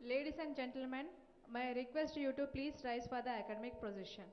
Ladies and gentlemen, may I request you to please rise for the academic procession.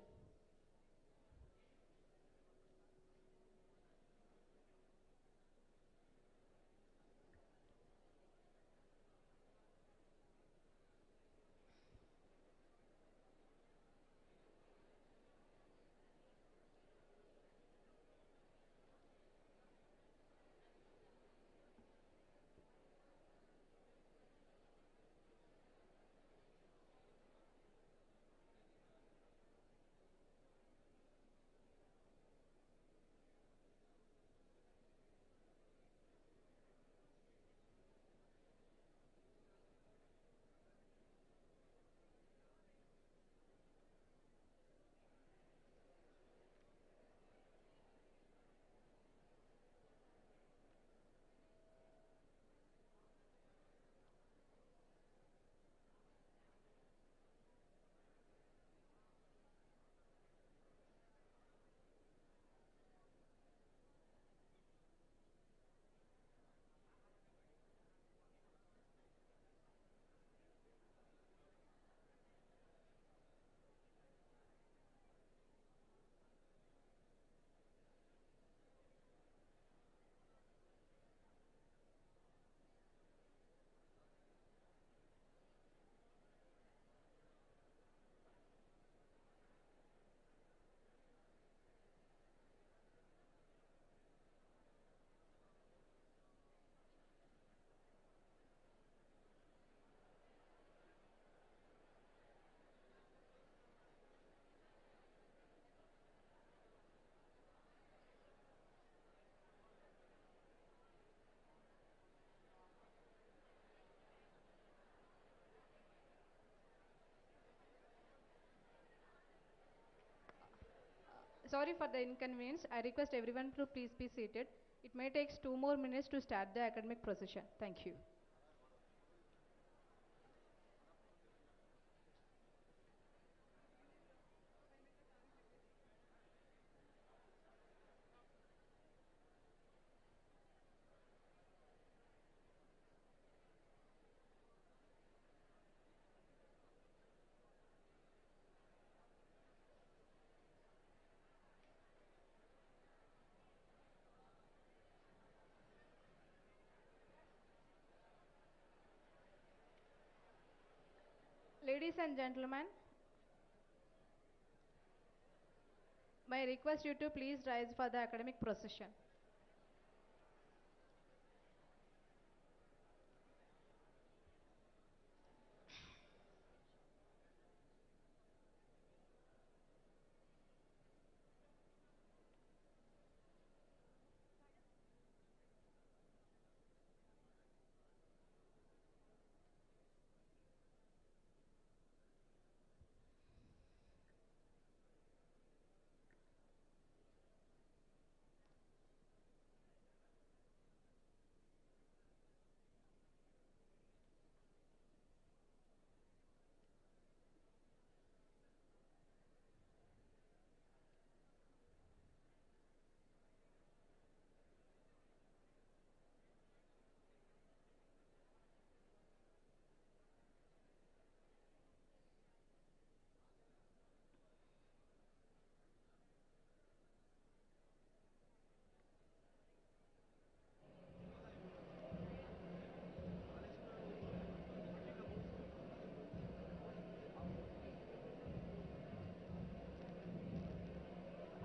Sorry for the inconvenience. I request everyone to please be seated. It may take 2 more minutes to start the academic procession. Thank you. Ladies and gentlemen, may I request you to please rise for the academic procession.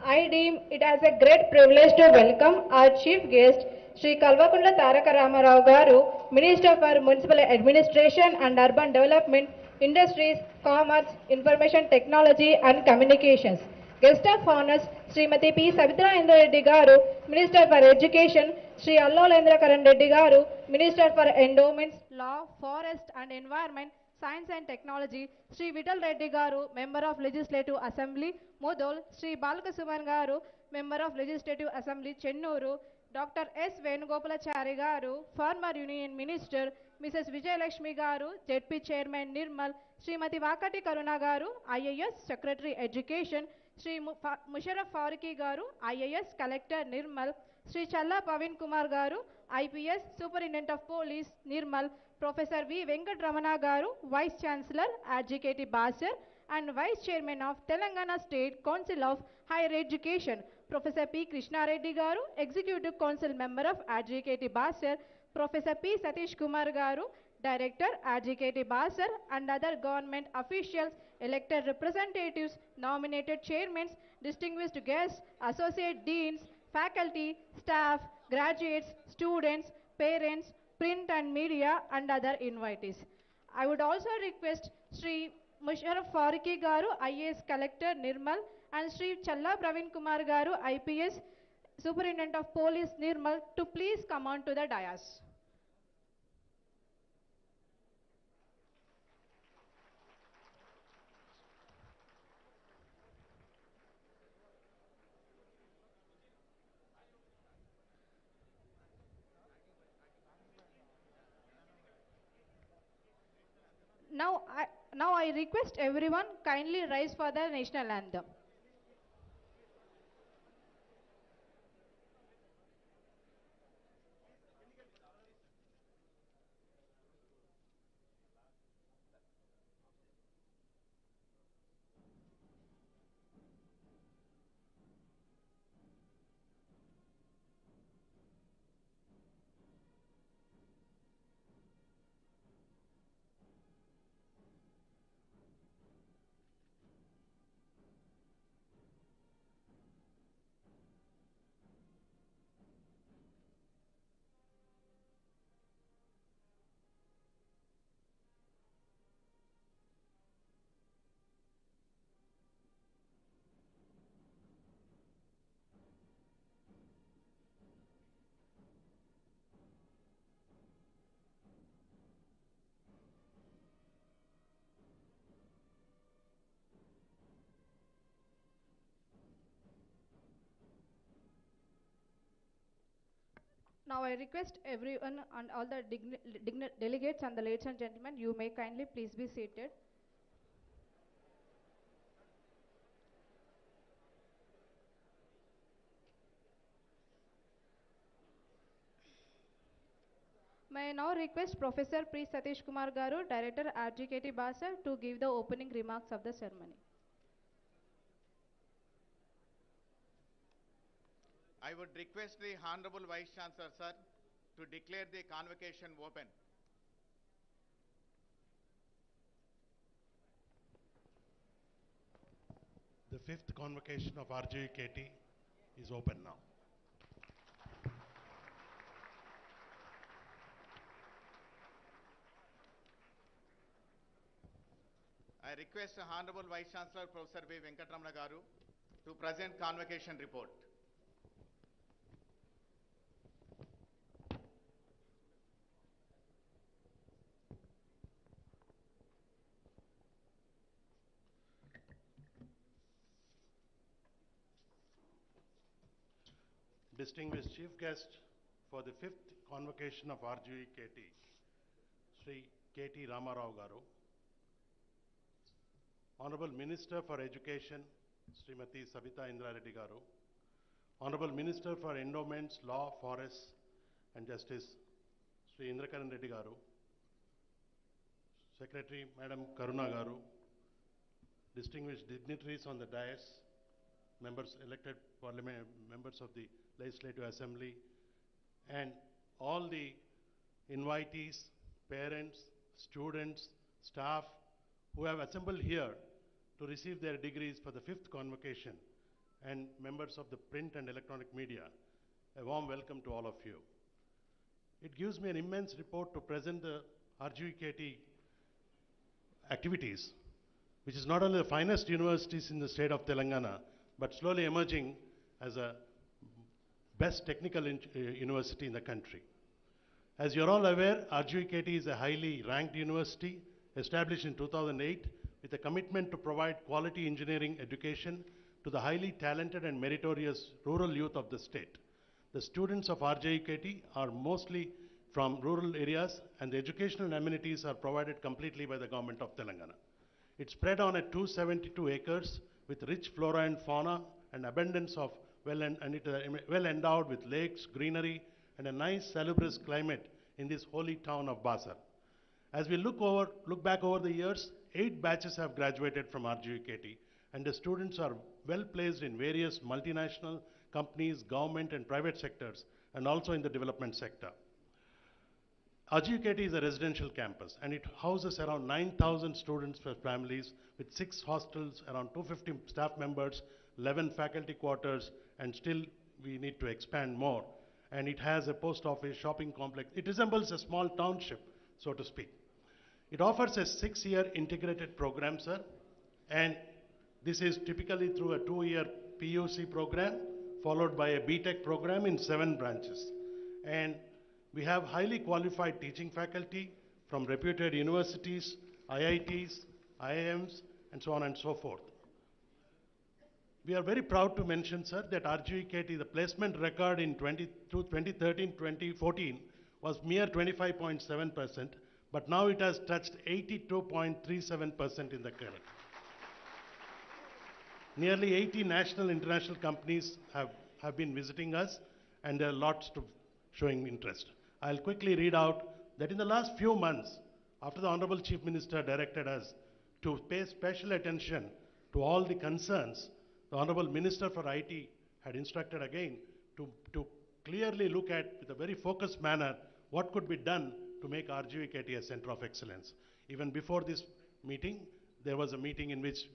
I deem it as a great privilege to welcome our chief guest, Sri Kalvakunda Taraka Ramarao Garu, Minister for Municipal Administration and Urban Development, Industries, Commerce, Information Technology and Communications. Guest of honors, Srimati P. Savitra Indra Reddy Garu, Minister for Education, Sri Allolendra Karan Reddy Garu, Minister for Endowments, Law, Forest and Environment, Science and Technology, Sri Vital Reddy Garu, Member of Legislative Assembly, Mudol, Sri Balakasuman Garu, Member of Legislative Assembly, Chennuru, Dr. S. Venugopalachari Garu, former Union Minister, Mrs. Vijayalakshmi Garu, ZP Chairman Nirmal, Srimati Vakati Karuna Garu, IAS Secretary Education, Sri Musharraf Farooqi Garu, IAS Collector Nirmal, Sri Challa Pavin Kumar Garu, IPS, Superintendent of Police, Nirmal, Professor V. Venkat Ramana Garu, Vice Chancellor, RGKT Basar, and Vice Chairman of Telangana State Council of Higher Education, Professor P. Krishna Reddy Garu, Executive Council Member of RGKT Basar, Professor P. Satish Kumar Garu, Director, RGKT Basar, and other government officials, elected representatives, nominated chairmen, distinguished guests, associate deans, faculty, staff, graduates, students, parents, print and media, and other invitees. I would also request Sri Musharraf Farooqi Garu, IAS Collector Nirmal, and Sri Challa Praveen Kumar Garu, IPS Superintendent of Police Nirmal, to please come on to the dais. Now I request everyone kindly rise for the national anthem. Now I request everyone and all the delegates and the ladies and gentlemen, you may kindly please be seated. May I now request Professor P. Satish Kumar Garu, Director RGKT Basar, to give the opening remarks of the ceremony. I would request the Honorable Vice Chancellor, sir, to declare the convocation open. The fifth convocation of RGUKT is open now. I request the Honorable Vice Chancellor, Professor V. Venkat Ramana Garu, to present convocation report. Distinguished Chief Guest for the fifth convocation of RGUKT, Sri KT Ramarao Garu, Honorable Minister for Education, Srimati Savita Indra Reddy Garu, Honorable Minister for Endowments, Law, Forests and Justice, Sri Indrakaran Reddy Garu, Secretary Madam Karuna Garu, distinguished dignitaries on the dais, members elected parliament, members of the Legislative Assembly, and all the invitees, parents, students, staff who have assembled here to receive their degrees for the fifth convocation, and members of the print and electronic media, a warm welcome to all of you. It gives me an immense report to present the RGUKT activities, which is not only the finest universities in the state of Telangana, but slowly emerging as a best technical university in the country. As you're all aware, RGUKT is a highly ranked university established in 2008 with a commitment to provide quality engineering education to the highly talented and meritorious rural youth of the state. The students of RGUKT are mostly from rural areas, and the educational amenities are provided completely by the government of Telangana. It's spread on a 272 acres with rich flora and fauna and abundance of well endowed with lakes, greenery, and a nice salubrious climate in this holy town of Basar. As we look back over the years, 8 batches have graduated from RGUKT, and the students are well placed in various multinational companies, government and private sectors, and also in the development sector. RGUKT is a residential campus, and it houses around 9,000 students for families with 6 hostels, around 250 staff members, 11 faculty quarters, and still we need to expand more. And it has a post office, shopping complex. It resembles a small township, so to speak. It offers a 6-year integrated program, sir, and this is typically through a 2-year PUC program, followed by a BTech program in 7 branches. And we have highly qualified teaching faculty from reputed universities, IITs, IIMs, and so on and so forth. We are very proud to mention, sir, that RGUKT, the placement record in 2013-2014 was mere 25.7%, but now it has touched 82.37% in the current. Nearly 80 national and international companies have been visiting us, and there are lots to showing interest. I'll quickly read out that in the last few months, after the Honorable Chief Minister directed us to pay special attention to all the concerns, the Honorable Minister for IT had instructed again to clearly look at, with a very focused manner, what could be done to make RGUKT a center of excellence. Even before this meeting, there was a meeting in which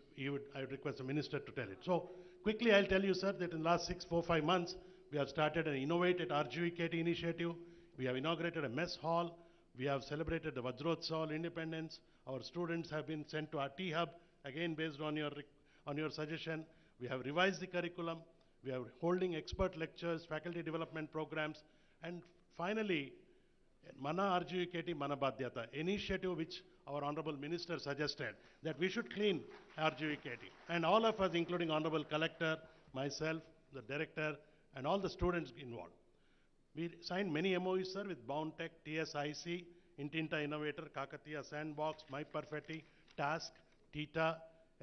I would request the Minister to tell it. So quickly I'll tell you, sir, that in the last 4-5 months, we have started an Innovate at RGUKT initiative. We have inaugurated a mess hall. We have celebrated the Vajrotsav Independence. Our students have been sent to our T-Hub, again based on your suggestion. We have revised the curriculum. We are holding expert lectures, faculty development programs, and finally, Mana RGUKT Mana Badhyata, initiative which our Honorable Minister suggested that we should clean RGUKT. And all of us, including Honorable Collector, myself, the Director, and all the students involved. We signed many MOUs, sir, with BoundTech, TSIC, Intinta Innovator, Kakatiya Sandbox, MyPerfetti, Task, TITA,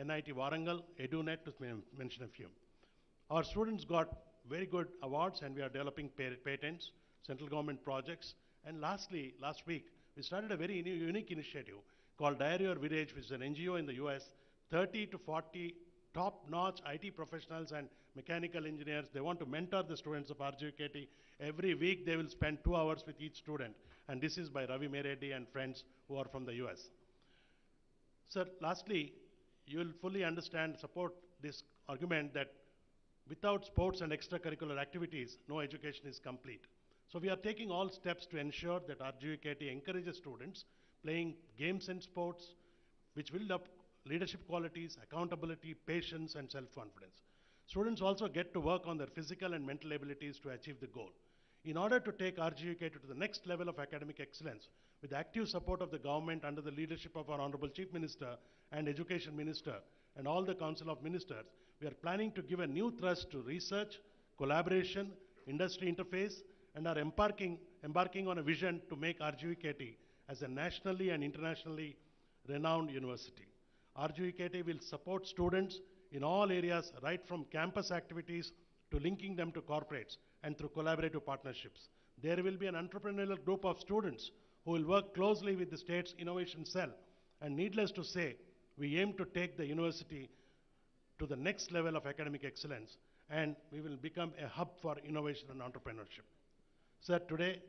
NIT Warangal, EduNet, to mention a few. Our students got very good awards, and we are developing patents, central government projects. And lastly, last week, we started a very unique initiative called Diary or Village, which is an NGO in the US, 30 to 40 top-notch IT professionals and mechanical engineers. They want to mentor the students of RGUKT. Every week, they will spend 2 hours with each student. And this is by Ravi Mereddy and friends who are from the US. Sir, lastly, you will fully understand, support this argument that without sports and extracurricular activities, no education is complete. So we are taking all steps to ensure that RGUKT encourages students playing games and sports, which build up leadership qualities, accountability, patience, and self-confidence. Students also get to work on their physical and mental abilities to achieve the goal. In order to take RGUKT to the next level of academic excellence, with the active support of the government under the leadership of our Honorable Chief Minister and Education Minister and all the Council of Ministers, we are planning to give a new thrust to research, collaboration, industry interface, and are embarking on a vision to make RGUKT as a nationally and internationally renowned university. RGUKT will support students in all areas, right from campus activities to linking them to corporates and through collaborative partnerships. There will be an entrepreneurial group of students who will work closely with the state's innovation cell. And needless to say, we aim to take the university to the next level of academic excellence, and we will become a hub for innovation and entrepreneurship. Sir, today,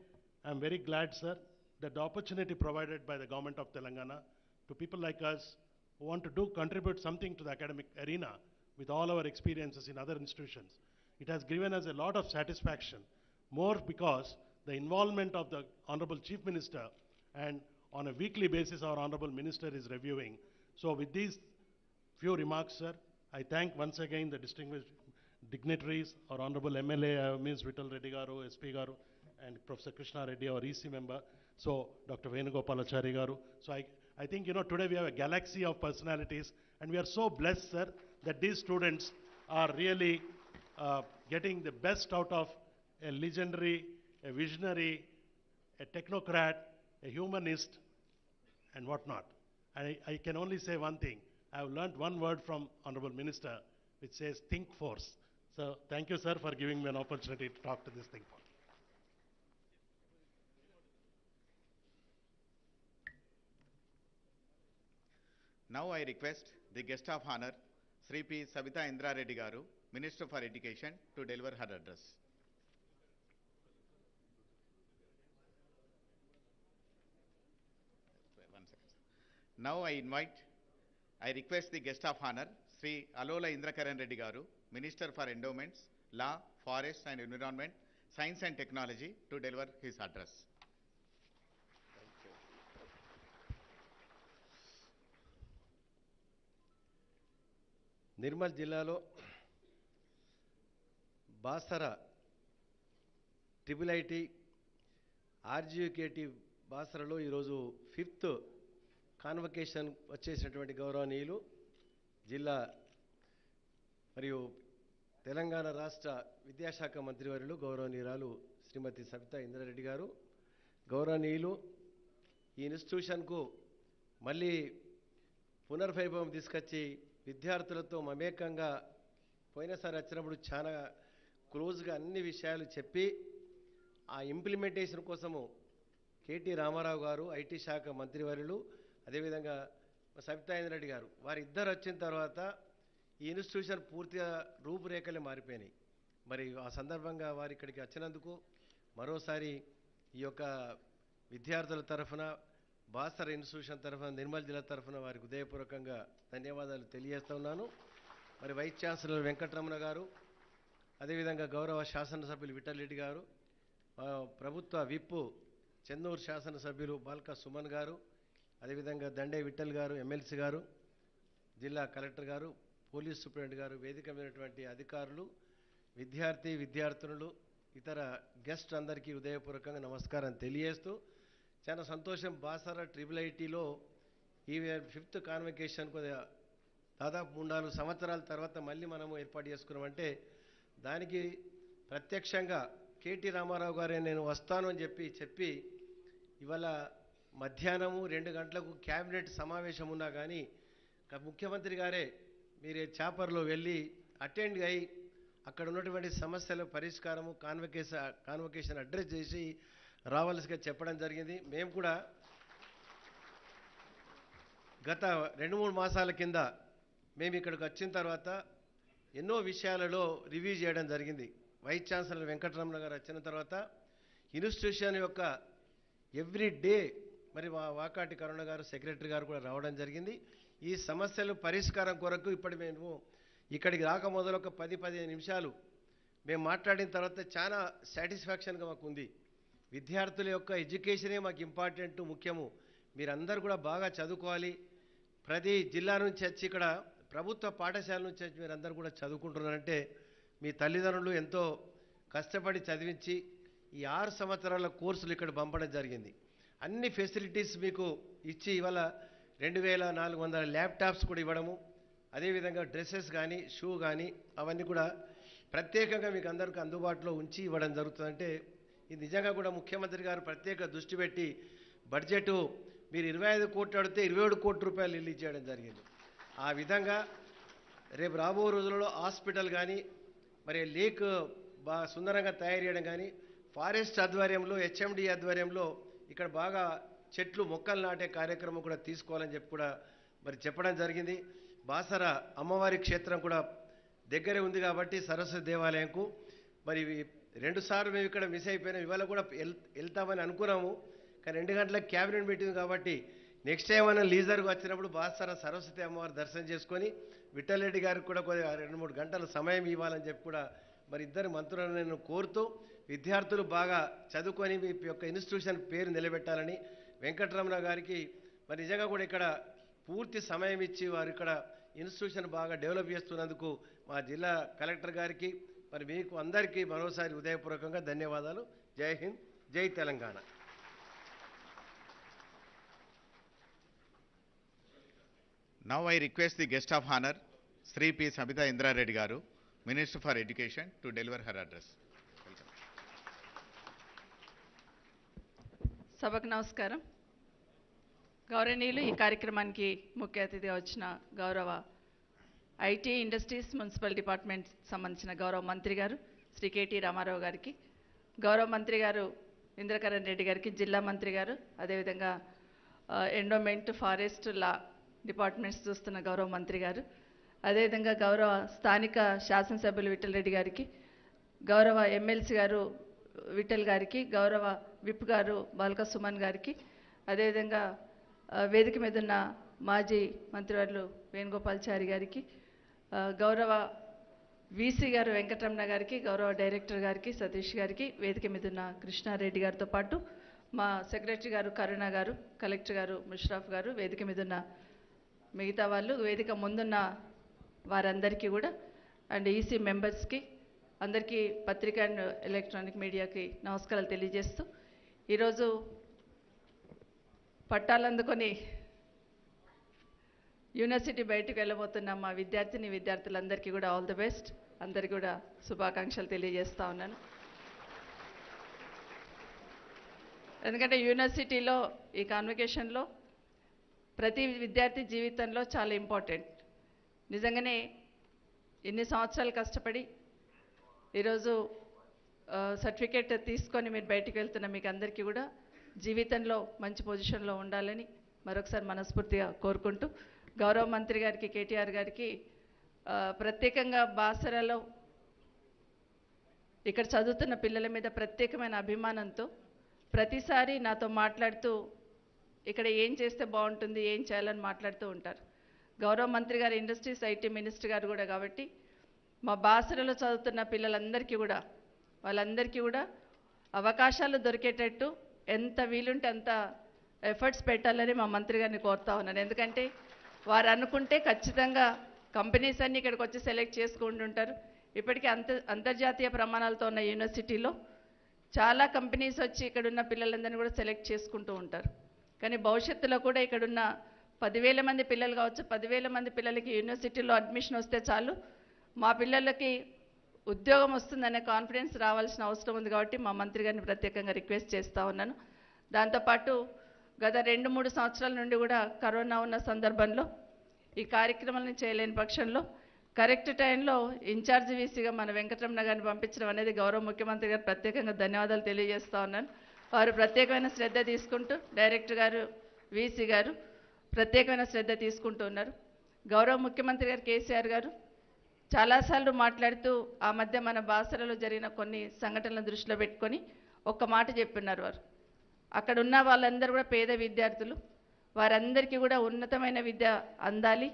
I'm very glad, sir, that the opportunity provided by the government of Telangana to people like us who want to contribute something to the academic arena with all our experiences in other institutions. It has given us a lot of satisfaction, more because the involvement of the Honorable Chief Minister, and on a weekly basis our Honorable Minister is reviewing. So with these few remarks, sir, I thank once again the distinguished dignitaries, our Honorable MLA, Ms. Vittal Reddy Garu, SP Garu, and Professor Krishna Reddy, our EC member, so Dr. Venugopalachari Garu. So I think, today we have a galaxy of personalities, and we are so blessed, sir, that these students are really getting the best out of a legendary, a visionary, a technocrat, a humanist, and whatnot. And I can only say one thing. I have learned one word from Honorable Minister, which says think force. So thank you, sir, for giving me an opportunity to talk to this thing. Now I request the guest of honor, Sri P. Sabita Indra Reddy Garu, Minister for Education, to deliver her address. One second. Now I request the guest of honor, Sri Alola Indrakaran Reddy Garu, Minister for Endowments, Law, Forest and Environment, Science and Technology, to deliver his address. Nirmal జిల్లాలో Basara IIIT RGUKT బాసరలో ఈరోజు 5th convocation వచ్చేసినటువంటి గౌరవనీయులు జిల్లా మరియు తెలంగాణ రాష్ట్ర విద్యాశాఖ మంత్రివర్యులు గౌరవనీయురాలు శ్రీమతి సబితా ఇంద్రారెడ్డి గారు, గౌరవనీయులు ఈ ఇన్స్టిట్యూషన్కు మళ్ళీ పునర్వైభవం తీసుకొచ్చి విద్యార్థులతో మమేకంగా పోయినసారి వచ్చినప్పుడు చాలా క్లోజ్గా అన్ని విషయాలు చెప్పి ఆ ఇంప్లిమెంటేషన్ కోసము కేటీ రామారావు గారు ఐటీ శాఖ మంత్రివర్యులు, అదేవిధంగా సబితా ఇంద్రారెడ్డి గారు వారిద్దరు వచ్చిన తర్వాత ఈ ఇన్స్టిట్యూషన్ పూర్తిగా రూపురేఖలే మారిపోయినాయి. మరి ఆ సందర్భంగా వారు ఇక్కడికి వచ్చినందుకు మరోసారి ఈ యొక్క విద్యార్థుల తరఫున బాసర ఇన్స్టిట్యూషన్ తరఫున నిర్మల్ జిల్లా తరఫున వారికి హృదయపూర్వకంగా ధన్యవాదాలు తెలియజేస్తున్నాను. మరి వైస్ ఛాన్సలర్ వెంకటరమణ గారు, అదేవిధంగా గౌరవ శాసనసభ్యులు విఠల్ రెడ్డి గారు, ప్రభుత్వ విప్ చెన్నూరు శాసనసభ్యులు బాల్క సుమన్ గారు, అదేవిధంగా దండే విఠల్ గారు ఎమ్మెల్సీ గారు, జిల్లా కలెక్టర్ గారు, పోలీస్ సూపరింటెండెంట్ గారు, వేదిక మీదటువంటి అధికారులు, విద్యార్థినులు, ఇతర గెస్ట్ అందరికీ హృదయపూర్వకంగా నమస్కారం తెలియజేస్తూ, చాలా సంతోషం బాసర IIITలో ఈ 5th కాన్వకేషన్ కొద్దిగా దాదాపు 3-4 సంవత్సరాల తర్వాత మళ్ళీ మనము ఏర్పాటు చేసుకున్నామంటే దానికి ప్రత్యక్షంగా కేటీ రామారావు గారే నేను వస్తాను అని చెప్పి ఇవాళ మధ్యాహ్నము 2 గంటలకు క్యాబినెట్ సమావేశం ఉన్నా కానీ ముఖ్యమంత్రి గారే మీరు చాపర్లో వెళ్ళి అటెండ్ అయ్యి అక్కడ ఉన్నటువంటి సమస్యల పరిష్కారము కాన్వకేషన్ అడ్రస్ చేసి రావాల్సిగా చెప్పడం జరిగింది. మేము కూడా గత 2-3 మాసాల కింద మేము ఇక్కడికి వచ్చిన తర్వాత ఎన్నో విషయాలలో రివ్యూ చేయడం జరిగింది. వైస్ ఛాన్సలర్ వెంకటరమణ గారు వచ్చిన తర్వాత ఇన్స్టిట్యూషన్ యొక్క ఎవ్రీ డే మరి వాకాటి కరుణ గారు సెక్రటరీ గారు కూడా రావడం జరిగింది. ఈ సమస్యలు పరిష్కారం కొరకు ఇప్పుడు మేము ఇక్కడికి రాక మొదలు ఒక 10-15 నిమిషాలు మేము మాట్లాడిన తర్వాత చాలా సాటిస్ఫాక్షన్గా మాకు ఉంది. విద్యార్థుల యొక్క ఎడ్యుకేషనే మాకు ఇంపార్టెంట్, ముఖ్యము. మీరందరూ కూడా బాగా చదువుకోవాలి. ప్రతి జిల్లా నుంచి వచ్చి ఇక్కడ ప్రభుత్వ పాఠశాల నుంచి వచ్చి మీరందరూ కూడా చదువుకుంటున్నారంటే మీ తల్లిదండ్రులు ఎంతో కష్టపడి చదివించి ఈ 6 సంవత్సరాల కోర్సులు ఇక్కడ పంపడం జరిగింది. అన్ని ఫెసిలిటీస్ మీకు ఇచ్చి ఇవాళ 2400 ల్యాప్టాప్స్ కూడా ఇవ్వడము, అదేవిధంగా డ్రెస్సెస్ కానీ షూ కానీ అవన్నీ కూడా ప్రత్యేకంగా మీకు అందరికీ అందుబాటులో ఉంచి ఇవ్వడం జరుగుతుందంటే ఇది నిజంగా కూడా ముఖ్యమంత్రి గారు ప్రత్యేక దృష్టి పెట్టి బడ్జెట్ మీరు 25 కోట్లు అడిగితే 27 కోట్ల రూపాయలు రిలీజ్ చేయడం జరిగింది. ఆ విధంగా రేపు రాబో రోజులలో హాస్పిటల్ కానీ మరి లేక్ బాగా సుందరంగా తయారు చేయడం కానీ ఫారెస్ట్ ఆధ్వర్యంలో HMD ఆధ్వర్యంలో ఇక్కడ బాగా చెట్లు మొక్కలు నాటే కార్యక్రమం కూడా తీసుకోవాలని చెప్పి కూడా మరి చెప్పడం జరిగింది. బాసర అమ్మవారి క్షేత్రం కూడా దగ్గరే ఉంది కాబట్టి సరస్వతి దేవాలయంకు మరి 2 సార్లు మేము ఇక్కడ మిస్ అయిపోయినాం. ఇవాళ కూడా వెళ్తామని అనుకున్నాము కానీ 2 గంటలకు క్యాబినెట్ మీటింగ్ కాబట్టి నెక్స్ట్ టైం మనం లీజర్గా వచ్చినప్పుడు బాసర సరస్వతి అమ్మవారి దర్శనం చేసుకొని విఠల్ రెడ్డి గారికి కూడా 2-3 గంటల సమయం ఇవ్వాలని చెప్పి కూడా మరి ఇద్దరు మంత్రులను నేను కోరుతూ విద్యార్థులు బాగా చదువుకొని మీ యొక్క ఇన్స్టిట్యూషన్ పేరు నిలబెట్టాలని వెంకటరమణ గారికి మరి నిజంగా కూడా ఇక్కడ పూర్తి సమయం ఇచ్చి వారు ఇక్కడ ఇన్స్టిట్యూషన్ బాగా డెవలప్ చేస్తున్నందుకు మా జిల్లా కలెక్టర్ గారికి మరి మీకు అందరికీ మరోసారి హృదయపూర్వకంగా ధన్యవాదాలు. జై హింద్, జై Telangana. Now I request the guest of honor, Sri P. Sabita Indra Reddy Garu, Minister for Education, to deliver her address. Welcome. సభకు నమస్కారం. గౌరవనీయులు, ఈ కార్యక్రమానికి ముఖ్య అతిథిగా వచ్చిన గౌరవ ఐటీ ఇండస్ట్రీస్ మున్సిపల్ డిపార్ట్మెంట్ సంబంధించిన గౌరవ మంత్రి గారు శ్రీ కేటీ రామారావు గారికి, గౌరవ మంత్రి గారు ఇంద్రకరణ్ రెడ్డి గారికి, జిల్లా మంత్రి గారు, అదేవిధంగా ఎండోమెంట్, ఫారెస్ట్, లా డిపార్ట్మెంట్స్ చూస్తున్న గౌరవ మంత్రి గారు, అదేవిధంగా గౌరవ స్థానిక శాసనసభ్యులు విఠల్ రెడ్డి గారికి, గౌరవ ఎమ్మెల్సీ గారు విఠల్ గారికి, గౌరవ విప్ గారు బాల్క సుమన్ గారికి, అదేవిధంగా వేదిక మీద ఉన్న మాజీ మంత్రివర్యులు వేణుగోపాల్చారి గారికి, గౌరవ వీసీ గారు వెంకటరమణ గారికి, గౌరవ డైరెక్టర్ గారికి సతీష్ గారికి, వేదిక మీద ఉన్న కృష్ణారెడ్డి గారితో పాటు మా సెక్రటరీ గారు కరుణ గారు, కలెక్టర్ గారు ముషరఫ్ గారు, వేదిక మీద ఉన్న మిగతా వాళ్ళు, వేదిక ముందున్న వారందరికీ కూడా, అండ్ ఈసీ మెంబర్స్కి అందరికీ, పత్రికా అండ్ ఎలక్ట్రానిక్ మీడియాకి నమస్కారాలు తెలియజేస్తూ, ఈరోజు పట్టాలు అందుకొని యూనివర్సిటీ బయటకు వెళ్ళబోతున్న మా విద్యార్థులందరికీ కూడా ఆల్ ది బెస్ట్, అందరికీ కూడా శుభాకాంక్షలు తెలియజేస్తూ ఉన్నాను. ఎందుకంటే యూనివర్సిటీలో ఈ కాన్వకేషన్లో ప్రతి విద్యార్థి జీవితంలో చాలా ఇంపార్టెంట్. నిజంగానే ఇన్ని సంవత్సరాలు కష్టపడి ఈరోజు సర్టిఫికేట్ తీసుకొని మీరు బయటికి వెళ్తున్న మీకు అందరికీ కూడా జీవితంలో మంచి పొజిషన్లో ఉండాలని మరొకసారి మనస్ఫూర్తిగా కోరుకుంటూ, గౌరవ మంత్రి గారికి కేటీఆర్ గారికి ప్రత్యేకంగా బాసరలో ఇక్కడ చదువుతున్న పిల్లల మీద ప్రత్యేకమైన అభిమానంతో ప్రతిసారి నాతో మాట్లాడుతూ ఇక్కడ ఏం చేస్తే బాగుంటుంది, ఏం చేయాలని మాట్లాడుతూ ఉంటారు. గౌరవ మంత్రి గారు ఇండస్ట్రీస్ ఐటీ మినిస్టర్ గారు కూడా కాబట్టి మా బాసరలో చదువుతున్న పిల్లలందరికీ కూడా వాళ్ళందరికీ కూడా అవకాశాలు దొరికేటట్టు ఎంత వీలుంటే అంత ఎఫర్ట్స్ పెట్టాలని మా మంత్రి గారిని కోరుతా ఉన్నాను. ఎందుకంటే వారు అనుకుంటే ఖచ్చితంగా కంపెనీస్ అన్నీ ఇక్కడికి వచ్చి సెలెక్ట్ చేసుకుంటుంటారు. ఇప్పటికీ అంతర్జాతీయ ప్రమాణాలతో ఉన్న యూనివర్సిటీలో చాలా కంపెనీస్ వచ్చి ఇక్కడున్న పిల్లలందరినీ కూడా సెలెక్ట్ చేసుకుంటూ ఉంటారు. కానీ భవిష్యత్తులో కూడా ఇక్కడున్న 10,000 మంది పిల్లలు కావచ్చు, 10,000 మంది పిల్లలకి యూనివర్సిటీలో అడ్మిషన్ వస్తే చాలు, మా పిల్లలకి ఉద్యోగం వస్తుందనే కాన్ఫిడెన్స్ రావాల్సిన అవసరం ఉంది. కాబట్టి మా మంత్రి గారిని ప్రత్యేకంగా రిక్వెస్ట్ చేస్తూ ఉన్నాను. దాంతోపాటు గత 2-3 సంవత్సరాల నుండి కూడా కరోనా ఉన్న సందర్భంలో ఈ కార్యక్రమాలను చేయలేని పక్షంలో కరెక్ట్ టైంలో ఇన్ఛార్జ్ వీసీగా మన వెంకటరమణ గారిని పంపించడం అనేది గౌరవ ముఖ్యమంత్రి గారు ప్రత్యేకంగా ధన్యవాదాలు తెలియజేస్తూ ఉన్నాను. వారు ప్రత్యేకమైన శ్రద్ధ తీసుకుంటూ, డైరెక్టర్ గారు వీసీ గారు ప్రత్యేకమైన శ్రద్ధ తీసుకుంటూ ఉన్నారు. గౌరవ ముఖ్యమంత్రి గారు కేసీఆర్ గారు చాలాసార్లు మాట్లాడుతూ ఆ మధ్య మన బాసరలో జరిగిన కొన్ని సంఘటనలను దృష్టిలో పెట్టుకొని ఒక్క మాట చెప్పున్నారు. వారు అక్కడ ఉన్న వాళ్ళందరూ కూడా పేద విద్యార్థులు, వారందరికీ కూడా ఉన్నతమైన విద్య అందాలి,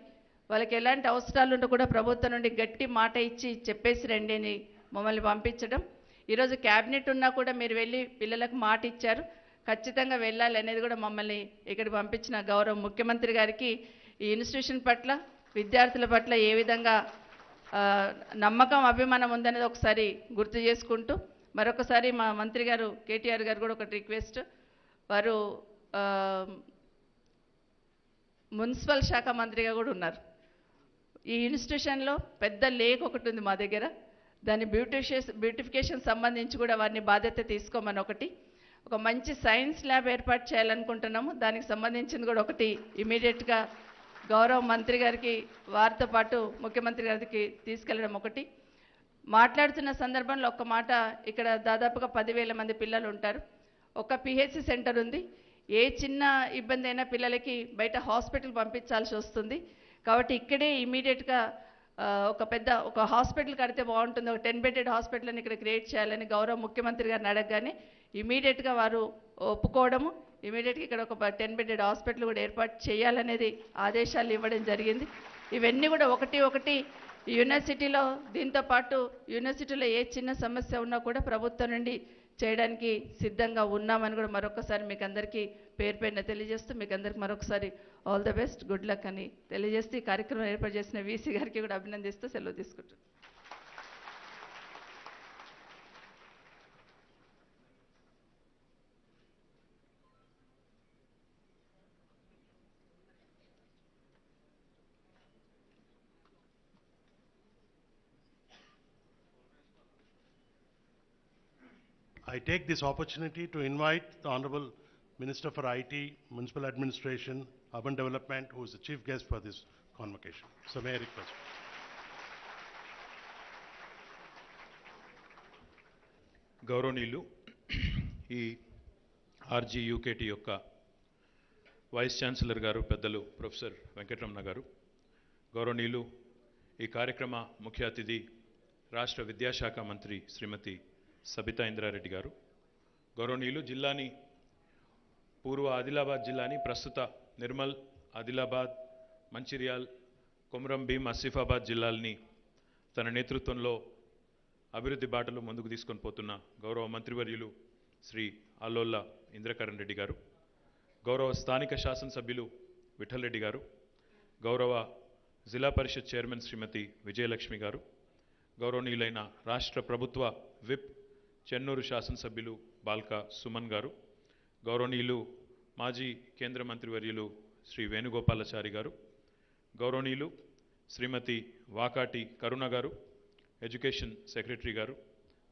వాళ్ళకి ఎలాంటి అవసరాలు ఉంటో కూడా ప్రభుత్వం నుండి గట్టి మాట ఇచ్చి చెప్పేసి రండి అని మమ్మల్ని పంపించడం. ఈరోజు క్యాబినెట్ ఉన్నా కూడా మీరు వెళ్ళి పిల్లలకు మాట ఇచ్చారు, ఖచ్చితంగా వెళ్ళాలి అనేది కూడా మమ్మల్ని ఇక్కడికి పంపించిన గౌరవ ముఖ్యమంత్రి గారికి ఈ ఇన్స్టిట్యూషన్ పట్ల, విద్యార్థుల పట్ల ఏ విధంగా నమ్మకం, అభిమానం ఉందనేది ఒకసారి గుర్తు చేసుకుంటూ, మరొకసారి మా మంత్రి గారు కేటీఆర్ గారు కూడా ఒకటి రిక్వెస్ట్, వారు మున్సిపల్ శాఖ మంత్రిగా కూడా ఉన్నారు. ఈ ఇన్స్టిట్యూషన్లో పెద్ద లేక్ ఒకటి ఉంది మా దగ్గర, దాని బ్యూటిఫికేషన్ సంబంధించి కూడా వారిని బాధ్యత తీసుకోమని ఒక మంచి సైన్స్ ల్యాబ్ ఏర్పాటు చేయాలనుకుంటున్నాము. దానికి సంబంధించింది కూడా ఒకటి ఇమీడియట్గా గౌరవ మంత్రి గారికి వారితో పాటు ముఖ్యమంత్రి గారికి తీసుకెళ్లడం ఒకటి. మాట్లాడుతున్న సందర్భంలో ఒక్క మాట, ఇక్కడ దాదాపుగా 10,000 మంది పిల్లలు ఉంటారు. ఒక పిహెచ్సి సెంటర్ ఉంది. ఏ చిన్న ఇబ్బంది అయినా పిల్లలకి బయట హాస్పిటల్ పంపించాల్సి వస్తుంది. కాబట్టి ఇక్కడే ఇమీడియట్గా ఒక హాస్పిటల్ కడితే బాగుంటుంది, ఒక 10 బెడెడ్ హాస్పిటల్ని ఇక్కడ క్రియేట్ చేయాలని గౌరవ ముఖ్యమంత్రి గారిని అడగగానే ఇమీడియట్గా వారు ఒప్పుకోవడము, ఇమీడియట్గా ఇక్కడ ఒక 10 బెడెడ్ హాస్పిటల్ కూడా ఏర్పాటు చేయాలనేది ఆదేశాలు ఇవ్వడం జరిగింది. ఇవన్నీ కూడా ఒకటి యూనివర్సిటీలో, దీంతో పాటు యూనివర్సిటీలో ఏ చిన్న సమస్య ఉన్నా కూడా ప్రభుత్వం నుండి చేయడానికి సిద్ధంగా ఉన్నామని కూడా మరొకసారి మీకు అందరికీ పేరు పేరున తెలియజేస్తూ, మీకు అందరికీ మరొకసారి all the best, good luck అని తెలియజేస్తూ ఈ కార్యక్రమం ఏర్పాటు చేసిన వీసీ గారికి కూడా అభినందిస్తూ సెలవు తీసుకుంటున్నాను. I take this opportunity to invite the Honorable Minister for IT, Municipal Administration, Urban Development, who is the chief guest for this convocation. So may I request. గౌరవనీయులు ఈ ఆర్జీయూకేటీ యొక్క వైస్ ఛాన్సలర్ గారు పెద్దలు ప్రొఫెసర్ వెంకటరమణ గారు, గౌరవనీయులు ఈ కార్యక్రమ ముఖ్య అతిథి రాష్ట్ర విద్యాశాఖ మంత్రి శ్రీమతి సబితా ఇంద్రారెడ్డి గారు, గౌరవనీయులు జిల్లాని పూర్వ ఆదిలాబాద్ జిల్లాని ప్రస్తుత నిర్మల్, ఆదిలాబాద్, మంచిర్యాల్, కొమరం భీం, ఆసిఫాబాద్ జిల్లాల్ని తన నేతృత్వంలో అభివృద్ధి బాటలో ముందుకు తీసుకొని పోతున్న గౌరవ మంత్రివర్యులు శ్రీ అల్లోల ఇంద్రకరణ్ రెడ్డి గారు, గౌరవ స్థానిక శాసనసభ్యులు విఠల్ రెడ్డి గారు, గౌరవ జిల్లా పరిషత్ చైర్మన్ శ్రీమతి విజయలక్ష్మి గారు, గౌరవనీయులైన రాష్ట్ర ప్రభుత్వ విప్ చెన్నూరు శాసనసభ్యులు బాల్క సుమన్ గారు, గౌరవనీయులు మాజీ కేంద్ర మంత్రివర్యులు శ్రీ వేణుగోపాలాచారి గారు, గౌరవనీయులు శ్రీమతి వాకాటి కరుణ గారు, ఎడ్యుకేషన్ సెక్రటరీ గారు,